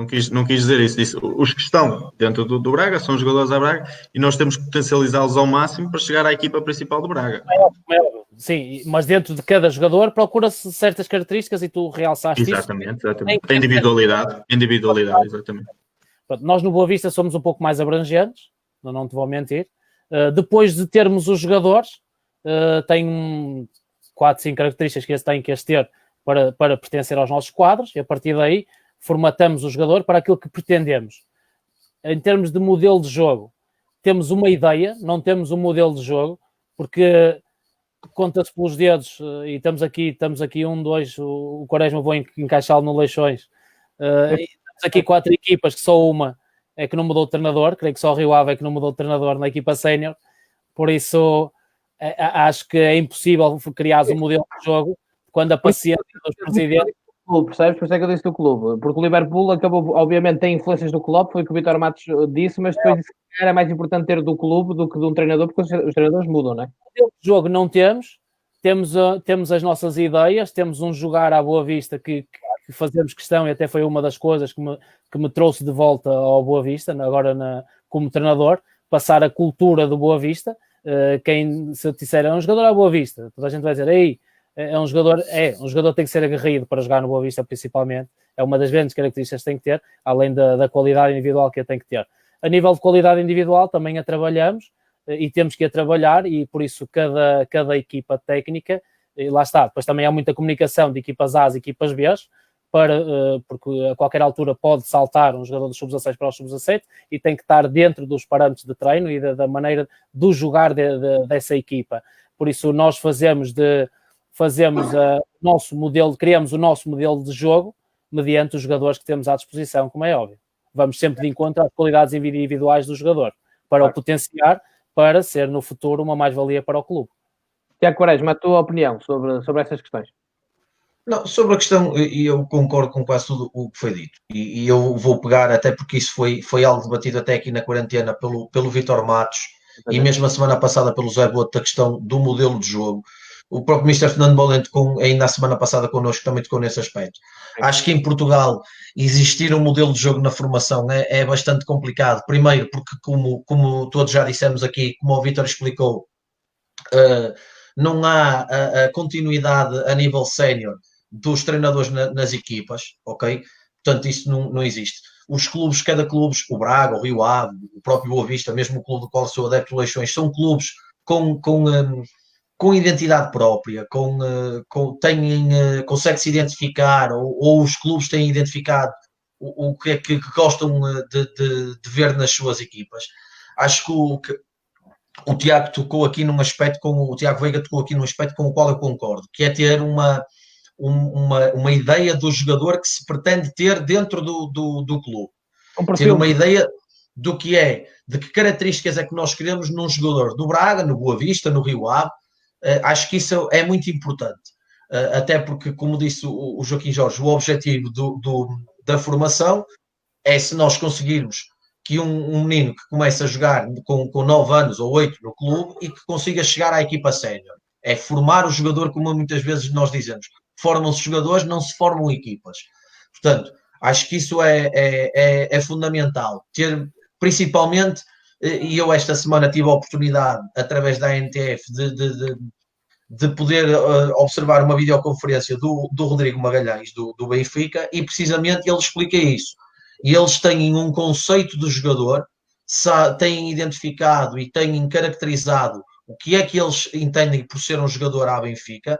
Speaker 4: Vista.
Speaker 3: Não quis dizer isso. Disse, os que estão dentro do Braga são jogadores da Braga e nós temos que potencializá-los ao máximo para chegar à equipa principal do Braga.
Speaker 4: Sim, mas dentro de cada jogador procura-se certas características e tu realçaste isso.
Speaker 3: Exatamente. A individualidade, exatamente.
Speaker 4: Pronto, nós no Boa Vista somos um pouco mais abrangentes, não te vou mentir. Depois de termos os jogadores, tem 4, 5 características que tem que ter para pertencer aos nossos quadros, e a partir daí formatamos o jogador para aquilo que pretendemos. Em termos de modelo de jogo, temos uma ideia, não temos um modelo de jogo, porque conta-se pelos dedos, e estamos aqui 1, 2, o Quaresma vou encaixá-lo no Leixões, e temos aqui 4 equipas que só uma é que não mudou de treinador, creio que só o Rio Ave é que não mudou de treinador na equipa sénior, por isso acho que é impossível criar um modelo de jogo quando a paciência dos presidentes...
Speaker 1: Percebes? Por isso é que eu disse do clube, porque o Liverpool acabou, obviamente tem influências do clube, foi o que o Vítor Matos disse, mas depois era mais importante ter do clube do que de um treinador, porque os treinadores mudam, não é?
Speaker 4: Modelo de jogo não temos as nossas ideias, temos um jogar à Boa Vista que fazemos questão, e até foi uma das coisas que me trouxe de volta ao Boa Vista, agora como treinador, passar a cultura do Boa Vista. Se eu disser é um jogador à Boa Vista, toda a gente vai dizer, ei, um jogador tem que ser aguerrido para jogar no Boa Vista, principalmente, é uma das grandes características que tem que ter, além da qualidade individual que tem que ter. A nível de qualidade individual também a trabalhamos, e temos que a trabalhar, e por isso cada equipa técnica, e lá está, depois também há muita comunicação de equipas A e equipas B, porque a qualquer altura pode saltar um jogador dos sub-16 para os sub-17 e tem que estar dentro dos parâmetros de treino e da maneira do jogar dessa equipa. Por isso nós criamos o nosso modelo de jogo mediante os jogadores que temos à disposição, como é óbvio. Vamos sempre de encontro às qualidades individuais do jogador, para o potenciar, para ser no futuro uma mais-valia para o clube.
Speaker 1: Tiago Quaresma, a tua opinião sobre essas questões?
Speaker 5: Não, sobre a questão, e eu concordo com quase tudo o que foi dito, e eu vou pegar, até porque isso foi algo debatido até aqui na quarentena pelo Vítor Matos, e mesmo a semana passada pelo Zé Boto, da questão do modelo de jogo. O próprio Mr. Fernando Bolente, ainda a semana passada connosco, também tocou nesse aspecto. Acho que em Portugal existir um modelo de jogo na formação é bastante complicado. Primeiro, porque como todos já dissemos aqui, como o Vítor explicou, não há a continuidade a nível sénior dos treinadores nas equipas, ok? Portanto, isso não existe. Os clubes, cada clube, o Braga, o Rio Ave, o próprio Boa Vista, mesmo o clube do qual sou adepto de Leixões, são clubes com identidade própria, consegue-se identificar, ou os clubes têm identificado o que é que gostam de ver nas suas equipas. Acho que o Tiago tocou aqui num aspecto, o Tiago Veiga tocou aqui num aspecto com o qual eu concordo, que é ter uma ideia do jogador que se pretende ter dentro do clube. Ter uma ideia do que de que características é que nós queremos num jogador do Braga, no Boa Vista, no Rio Ave. Acho que isso é muito importante. Até porque, como disse o Joaquim Jorge, o objetivo da formação é, se nós conseguirmos que um menino que começa a jogar com 9 anos ou 8 no clube e que consiga chegar à equipa sénior. É formar o jogador, como muitas vezes nós dizemos. Formam-se jogadores, não se formam equipas. Portanto, acho que isso é fundamental. Ter, principalmente, e eu esta semana tive a oportunidade, através da ANTF, de poder observar uma videoconferência do Rodrigo Magalhães, do Benfica, e precisamente ele explica isso. E eles têm um conceito do jogador, têm identificado e têm caracterizado o que é que eles entendem por ser um jogador à Benfica,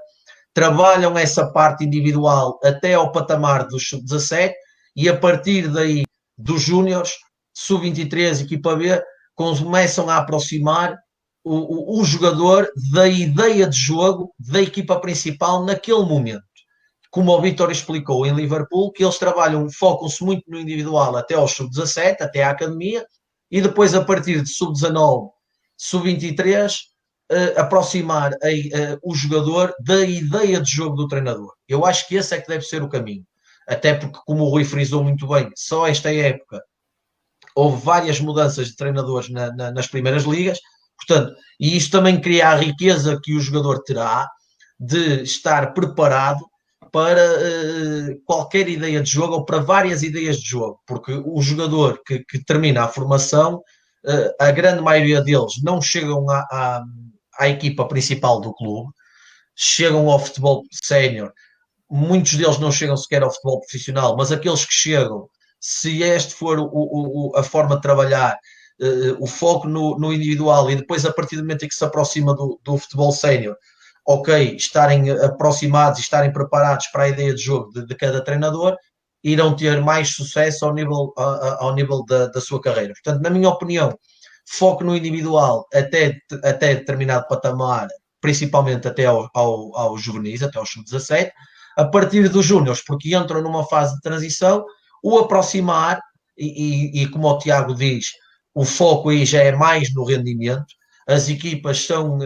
Speaker 5: trabalham essa parte individual até ao patamar dos sub-17 e a partir daí dos júniores, sub-23, equipa B, começam a aproximar o jogador da ideia de jogo da equipa principal naquele momento. Como o Vítor explicou em Liverpool, que eles focam-se muito no individual até ao sub-17, até à academia, e depois a partir de sub-19, sub-23, aproximar o jogador da ideia de jogo do treinador. Eu acho que esse é que deve ser o caminho. Até porque, como o Rui frisou muito bem, só esta época houve várias mudanças de treinadores nas primeiras ligas, portanto, e isto também cria a riqueza que o jogador terá de estar preparado para qualquer ideia de jogo ou para várias ideias de jogo, porque o jogador que termina a formação, a grande maioria deles não chegam à equipa principal do clube, chegam ao futebol sénior, muitos deles não chegam sequer ao futebol profissional, mas aqueles que chegam, se este for a forma de trabalhar, o foco no individual e depois a partir do momento em que se aproxima do futebol sénior, ok, estarem aproximados e estarem preparados para a ideia de jogo de cada treinador, irão ter mais sucesso ao nível da sua carreira. Portanto, na minha opinião, foco no individual até determinado patamar, principalmente até aos juvenis, até aos sub-17, a partir dos júniores, porque entram numa fase de transição, o aproximar, e como o Tiago diz, o foco aí já é mais no rendimento, as equipas são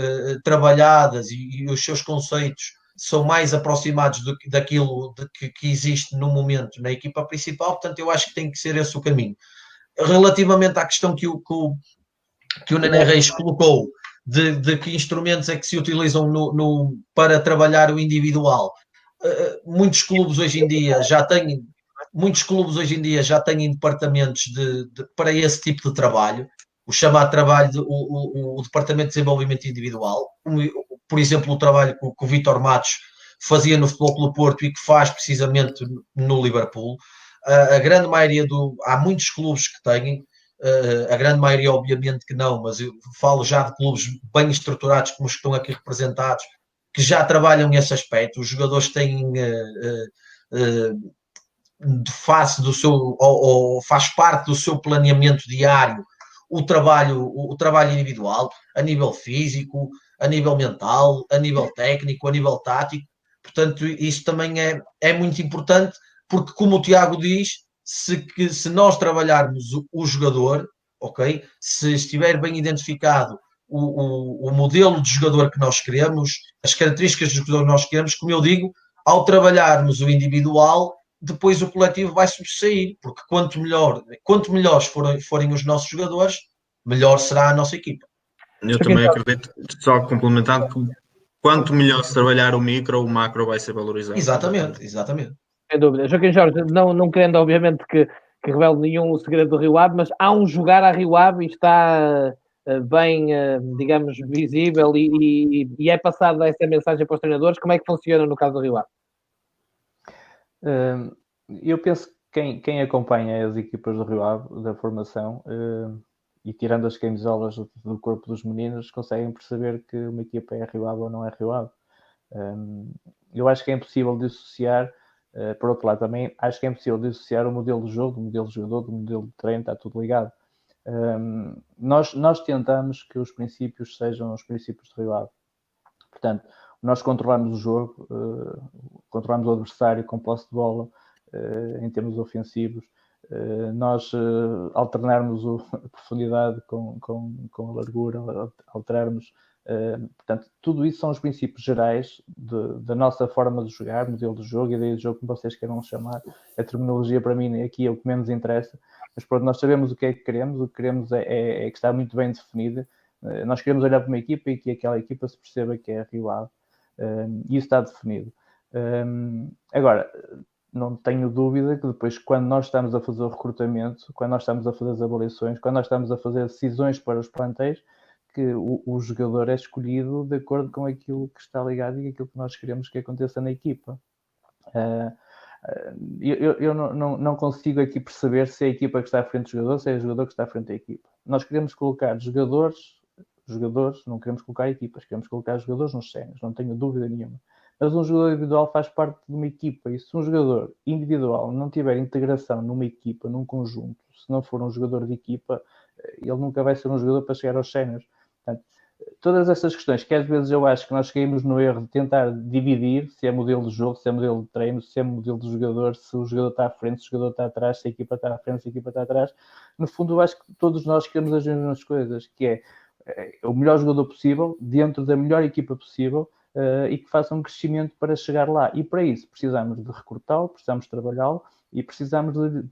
Speaker 5: trabalhadas e os seus conceitos são mais aproximados daquilo que existe no momento na equipa principal, portanto eu acho que tem que ser esse o caminho. Relativamente à questão que o Nené Reis colocou, de que instrumentos é que se utilizam para trabalhar o individual, muitos clubes hoje em dia já têm departamentos para esse tipo de trabalho, o chamado trabalho, o Departamento de Desenvolvimento Individual, por exemplo, o trabalho que o Vítor Matos fazia no Futebol Clube Porto e que faz precisamente no Liverpool. A grande maioria há muitos clubes que têm, a grande maioria obviamente que não, mas eu falo já de clubes bem estruturados como os que estão aqui representados, que já trabalham nesse aspecto. Os jogadores têm faz parte do seu planeamento diário o trabalho individual, a nível físico, a nível mental, a nível técnico, a nível tático. Portanto, isso também é muito importante, porque como o Tiago diz, se nós trabalharmos o jogador, ok, se estiver bem identificado o modelo de jogador que nós queremos, as características do jogador que nós queremos, como eu digo, ao trabalharmos o individual, depois o coletivo vai sobressair, porque quanto melhores forem os nossos jogadores, melhor será a nossa equipa.
Speaker 3: Eu também acredito, só complementando, que quanto melhor se trabalhar o micro, o macro vai ser valorizado.
Speaker 5: Exatamente.
Speaker 1: Sem dúvida. Joaquim Jorge, não querendo obviamente que revele nenhum segredo do Rio Ave, mas há um jogar a Rio Ave e está bem, digamos, visível e é passada essa mensagem para os treinadores. Como é que funciona no caso do Rio Ave?
Speaker 2: Eu penso que quem acompanha as equipas do Rio Ave, da formação, e tirando as camisolas do corpo dos meninos, conseguem perceber que uma equipa é Rio Ave ou não é Rio Ave. Eu acho que é impossível dissociar, por outro lado também, acho que é impossível dissociar o modelo de jogo, do modelo de jogador, do modelo de treino, está tudo ligado. Nós tentamos que os princípios sejam os princípios de Rio Ave. Portanto, nós controlamos o jogo, controlamos o adversário com posse de bola, em termos ofensivos, nós alternarmos a profundidade com a largura, alterarmos, portanto, tudo isso são os princípios gerais da nossa forma de jogar, modelo de jogo, ideia de jogo, como vocês queiram chamar. A terminologia para mim aqui é o que menos interessa, mas pronto, nós sabemos o que queremos, o que queremos é que está muito bem definido. Nós queremos olhar para uma equipa e que aquela equipa se perceba que é a Rio Ave, e isso está definido. Agora, não tenho dúvida que depois, quando nós estamos a fazer o recrutamento, quando nós estamos a fazer as avaliações, quando nós estamos a fazer decisões para os plantéis, que o jogador é escolhido de acordo com aquilo que está ligado e aquilo que nós queremos que aconteça na equipa. Eu não consigo aqui perceber se é a equipa que está à frente do jogador, se é o jogador que está à frente da equipa. Nós queremos colocar jogadores, não queremos colocar equipas, queremos colocar jogadores nos séniores, não tenho dúvida nenhuma. Mas um jogador individual faz parte de uma equipa, e se um jogador individual não tiver integração numa equipa, num conjunto, se não for um jogador de equipa, ele nunca vai ser um jogador para chegar aos séniores. Portanto, todas essas questões que às vezes eu acho que nós caímos no erro de tentar dividir se é modelo de jogo, se é modelo de treino, se é modelo de jogador, se o jogador está à frente, se o jogador está atrás, se a equipa está à frente, se a equipa está atrás. No fundo, eu acho que todos nós queremos as mesmas coisas, que é o melhor jogador possível, dentro da melhor equipa possível, e que faça um crescimento para chegar lá. E para isso precisamos de recrutá-lo, precisamos de trabalhá-lo e precisamos de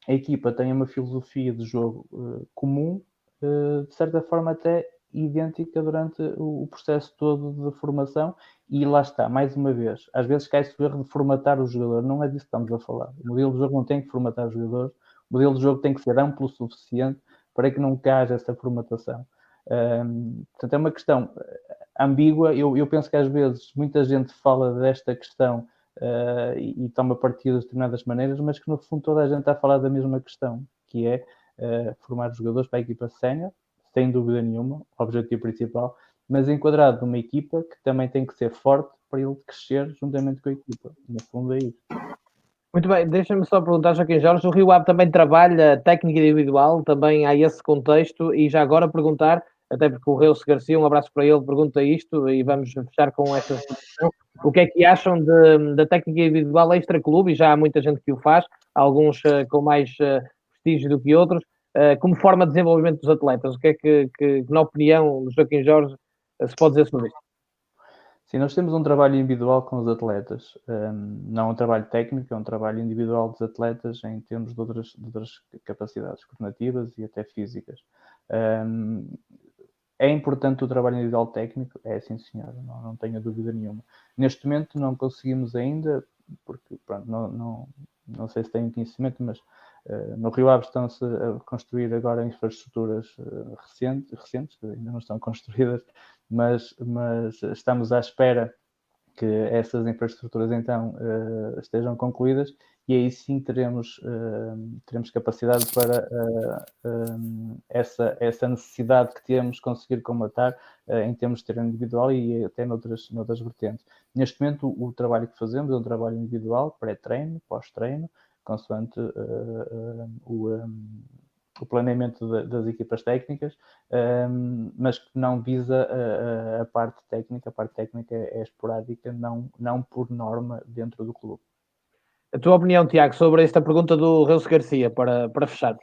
Speaker 2: a equipa tenha uma filosofia de jogo comum, de certa forma até idêntica durante o processo todo de formação. E lá está, mais uma vez, às vezes cai-se o erro de formatar o jogador, não é disso que estamos a falar. O modelo de jogo não tem que formatar o jogador, o modelo de jogo tem que ser amplo o suficiente para que não haja essa formatação. Portanto, é uma questão ambígua. Eu penso que às vezes muita gente fala desta questão e toma partido de determinadas maneiras, mas que no fundo toda a gente está a falar da mesma questão, que é formar jogadores para a equipa sénior, sem dúvida nenhuma, o objetivo principal, mas enquadrado numa equipa que também tem que ser forte para ele crescer juntamente com a equipa. No fundo é isso.
Speaker 1: Muito bem, deixa-me só perguntar, Joaquim Jorge, o Rio Ave também trabalha técnica individual, também há esse contexto, e já agora perguntar, até porque o Reus Garcia, um abraço para ele, pergunta isto, e vamos fechar com esta discussão. O que é que acham da técnica individual extra-clube? E já há muita gente que o faz, alguns com mais prestígio do que outros, como forma de desenvolvimento dos atletas. O que é que na opinião do Joaquim Jorge, se pode dizer sobre isto?
Speaker 2: Sim, nós temos um trabalho individual com os atletas, não um trabalho técnico, é um trabalho individual dos atletas em termos de outras capacidades coordenativas e até físicas. É importante o trabalho individual técnico? É, sim senhora, não tenho dúvida nenhuma. Neste momento não conseguimos ainda, porque pronto, não sei se têm conhecimento, mas no Rio Ave estão-se a construir agora infraestruturas recentes, que ainda não estão construídas, mas estamos à espera que essas infraestruturas então estejam concluídas, e aí sim teremos capacidade para essa necessidade que temos de conseguir combatar em termos de treino individual e até noutras vertentes. Neste momento o trabalho que fazemos é um trabalho individual, pré-treino, pós-treino, consoante o planeamento das equipas técnicas, mas que não visa a parte técnica. A parte técnica é esporádica, não por norma dentro do clube.
Speaker 1: A tua opinião, Tiago, sobre esta pergunta do Reus Garcia, para fechar?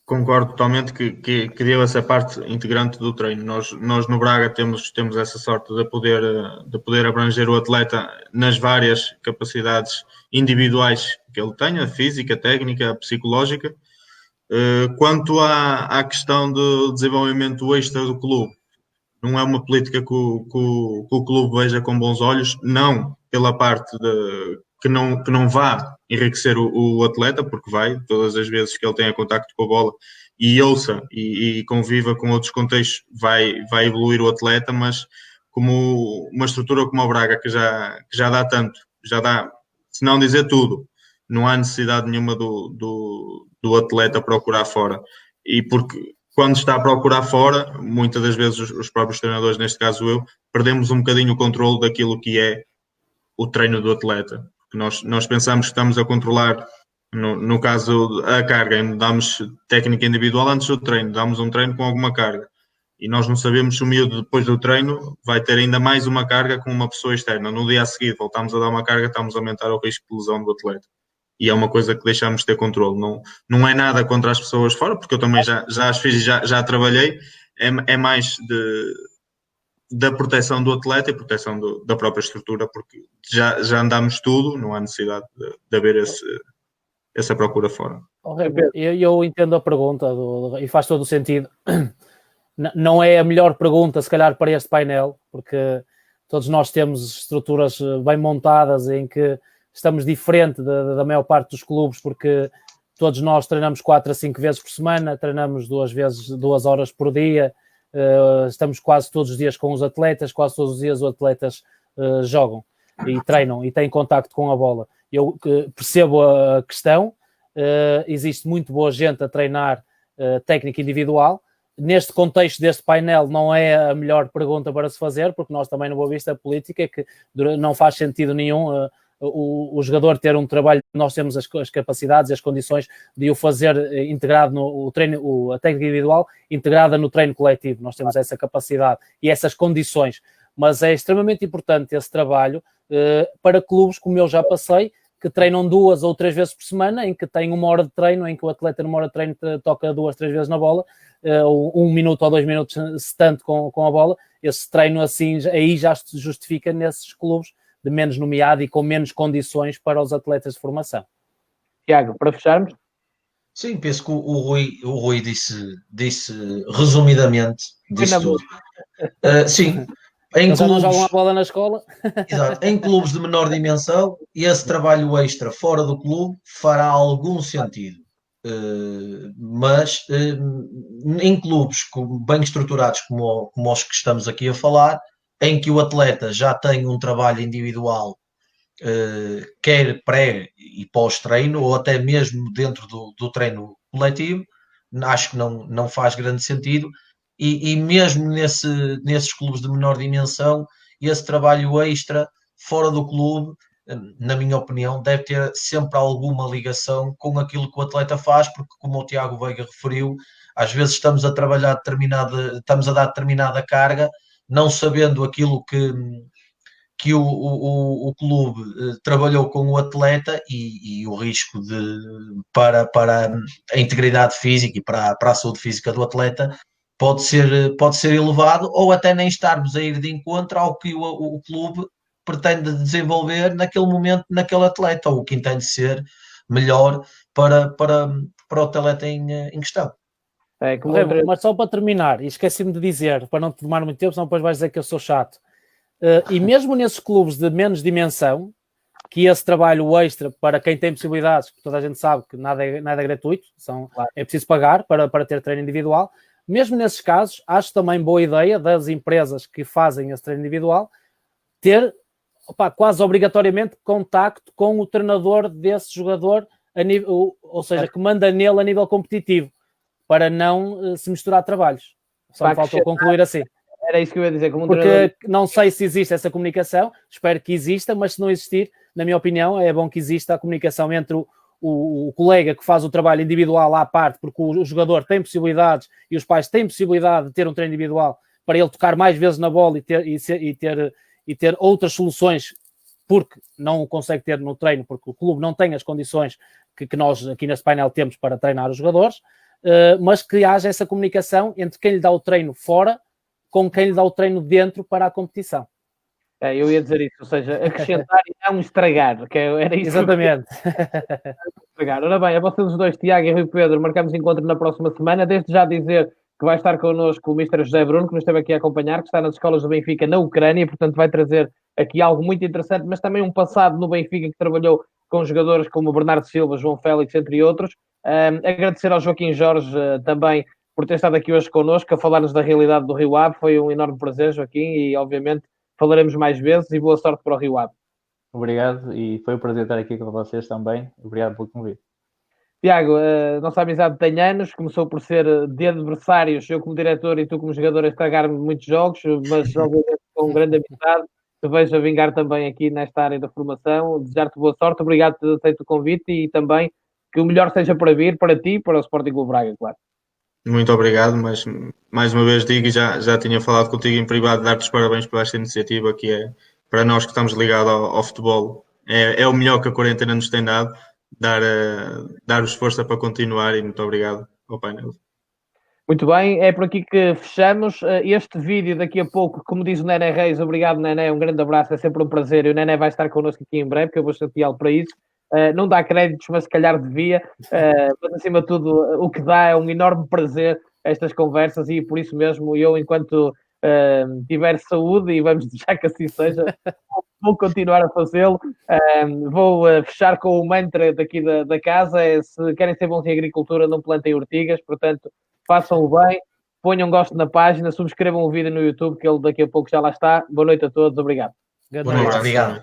Speaker 3: Concordo totalmente que deve ser parte integrante do treino. Nós no Braga temos essa sorte de poder abranger o atleta nas várias capacidades individuais que ele tenha, física, técnica, psicológica. Quanto à questão do desenvolvimento extra do clube, não é uma política que o clube veja com bons olhos, não pela parte que não vá enriquecer o atleta, porque vai, todas as vezes que ele tenha contacto com a bola e ouça e conviva com outros contextos, vai evoluir o atleta, mas como uma estrutura como a Braga, que já dá tanto, já dá, se não dizer tudo, não há necessidade nenhuma do atleta procurar fora. E porque quando está a procurar fora, muitas das vezes os próprios treinadores, neste caso eu, perdemos um bocadinho o controle daquilo que é o treino do atleta. Nós pensamos que estamos a controlar, no caso, a carga, damos técnica individual antes do treino, damos um treino com alguma carga. E nós não sabemos se o miúdo, depois do treino, vai ter ainda mais uma carga com uma pessoa externa. No dia a seguir, voltamos a dar uma carga, estamos a aumentar o risco de lesão do atleta. E é uma coisa que deixamos de ter controle. Não é nada contra as pessoas fora, porque eu também já as fiz e já trabalhei. É mais da proteção do atleta e proteção da própria estrutura, porque já andamos tudo, não há necessidade de haver essa procura fora.
Speaker 4: Eu entendo a pergunta e faz todo o sentido. Não é a melhor pergunta, se calhar, para este painel, porque todos nós temos estruturas bem montadas em que estamos diferente da maior parte dos clubes, porque todos nós treinamos 4 a 5 vezes por semana, treinamos 2 horas por dia, estamos quase todos os dias com os atletas, quase todos os dias os atletas jogam e treinam e têm contacto com a bola. Eu percebo a questão, existe muito boa gente a treinar técnica individual. Neste contexto deste painel não é a melhor pergunta para se fazer, porque nós também no Boa Vista a política é que não faz sentido nenhum o jogador ter um trabalho, nós temos as capacidades e as condições de o fazer integrado no treino, a técnica individual integrada no treino coletivo, nós temos essa capacidade e essas condições, mas é extremamente importante esse trabalho para clubes como eu já passei, que treinam 2 ou 3 vezes por semana, em que tem 1 hora de treino, em que o atleta numa hora de treino toca 2, 3 vezes na bola, 1 minuto ou 2 minutos se tanto com a bola, esse treino assim, aí já se justifica nesses clubes de menos nomeado e com menos condições para os atletas de formação.
Speaker 1: Tiago, para fecharmos?
Speaker 5: Sim, penso que o Rui disse resumidamente disso tudo. Sim,
Speaker 4: Eles já não jogam a bola na escola.
Speaker 5: Exato, em clubes de menor dimensão, esse trabalho extra fora do clube fará algum sentido. Mas em clubes bem estruturados como os que estamos aqui a falar, em que o atleta já tem um trabalho individual, quer pré e pós-treino, ou até mesmo dentro do treino coletivo, acho que não faz grande sentido. E mesmo nesses clubes de menor dimensão, esse trabalho extra fora do clube, na minha opinião, deve ter sempre alguma ligação com aquilo que o atleta faz, porque como o Tiago Veiga referiu, às vezes estamos a dar determinada carga, não sabendo aquilo que o clube trabalhou com o atleta e o risco para a integridade física e para a saúde física do atleta pode ser elevado, ou até nem estarmos a ir de encontro ao que o clube pretende desenvolver naquele momento, naquele atleta, ou o que entende ser melhor para o atleta em questão.
Speaker 4: Mas só para terminar, e esqueci-me de dizer, para não tomar muito tempo, senão depois vais dizer que eu sou chato. E mesmo nesses clubes de menos dimensão, que esse trabalho extra para quem tem possibilidades, que toda a gente sabe que nada é gratuito, é preciso pagar para ter treino individual, mesmo nesses casos, acho também boa ideia das empresas que fazem esse treino individual ter quase obrigatoriamente contacto com o treinador desse jogador, ou seja, que manda nele a nível competitivo, para não se misturar trabalhos. Só me faltou concluir assim.
Speaker 1: Era isso que eu ia dizer.
Speaker 4: Porque não sei se existe essa comunicação, espero que exista, mas se não existir, na minha opinião, é bom que exista a comunicação entre o colega que faz o trabalho individual à parte, porque o jogador tem possibilidades e os pais têm possibilidade de ter um treino individual para ele tocar mais vezes na bola e ter outras soluções, porque não o consegue ter no treino, porque o clube não tem as condições que nós aqui neste painel temos para treinar os jogadores, mas que haja essa comunicação entre quem lhe dá o treino fora com quem lhe dá o treino dentro para a competição.
Speaker 1: Eu ia dizer isso, ou seja, acrescentar e não estragar, que era isso.
Speaker 4: Exatamente.
Speaker 1: Ora bem, a vocês os dois, Tiago e Rui Pedro, marcamos encontro na próxima semana. Desde já dizer que vai estar connosco o Mr. José Bruno, que nos esteve aqui a acompanhar, que está nas escolas do Benfica na Ucrânia, portanto vai trazer aqui algo muito interessante, mas também um passado no Benfica que trabalhou com jogadores como Bernardo Silva, João Félix, entre outros. Agradecer ao Joaquim Jorge também por ter estado aqui hoje connosco a falar-nos da realidade do Rio Ave. Foi um enorme prazer, Joaquim, e obviamente falaremos mais vezes e boa sorte para o Rio Ave.
Speaker 2: Obrigado e foi um prazer estar aqui com vocês também. Obrigado pelo convite.
Speaker 1: Tiago, a nossa amizade tem anos, começou por ser de adversários, eu como diretor e tu como jogador a estragar-me muitos jogos, mas obviamente com grande amizade, te vejo a vingar também aqui nesta área da formação, desejar-te boa sorte, obrigado por ter aceito o convite e também que o melhor seja para vir, para ti e para o Sporting Clube Braga, claro.
Speaker 3: Muito obrigado, mas mais uma vez digo, já tinha falado contigo em privado, dar-te os parabéns por esta iniciativa, que é, para nós que estamos ligados ao futebol, é o melhor que a quarentena nos tem dado, dar-vos força para continuar, e muito obrigado ao painel.
Speaker 1: Muito bem, é por aqui que fechamos este vídeo. Daqui a pouco, como diz o Nené Reis, obrigado Nené, um grande abraço, é sempre um prazer, e o Nené vai estar connosco aqui em breve, que eu vou chateá-lo para isso. Não dá créditos, mas se calhar devia, mas acima de tudo o que dá é um enorme prazer estas conversas, e por isso mesmo eu, enquanto tiver saúde, e vamos deixar que assim seja, vou continuar a fazê-lo. Vou fechar com o mantra daqui da casa, se querem ser bons em agricultura, não plantem ortigas, portanto façam-o bem, ponham gosto na página, subscrevam o vídeo no YouTube, que ele daqui a pouco já lá está. Boa noite a todos, obrigado.
Speaker 5: Boa noite, obrigado.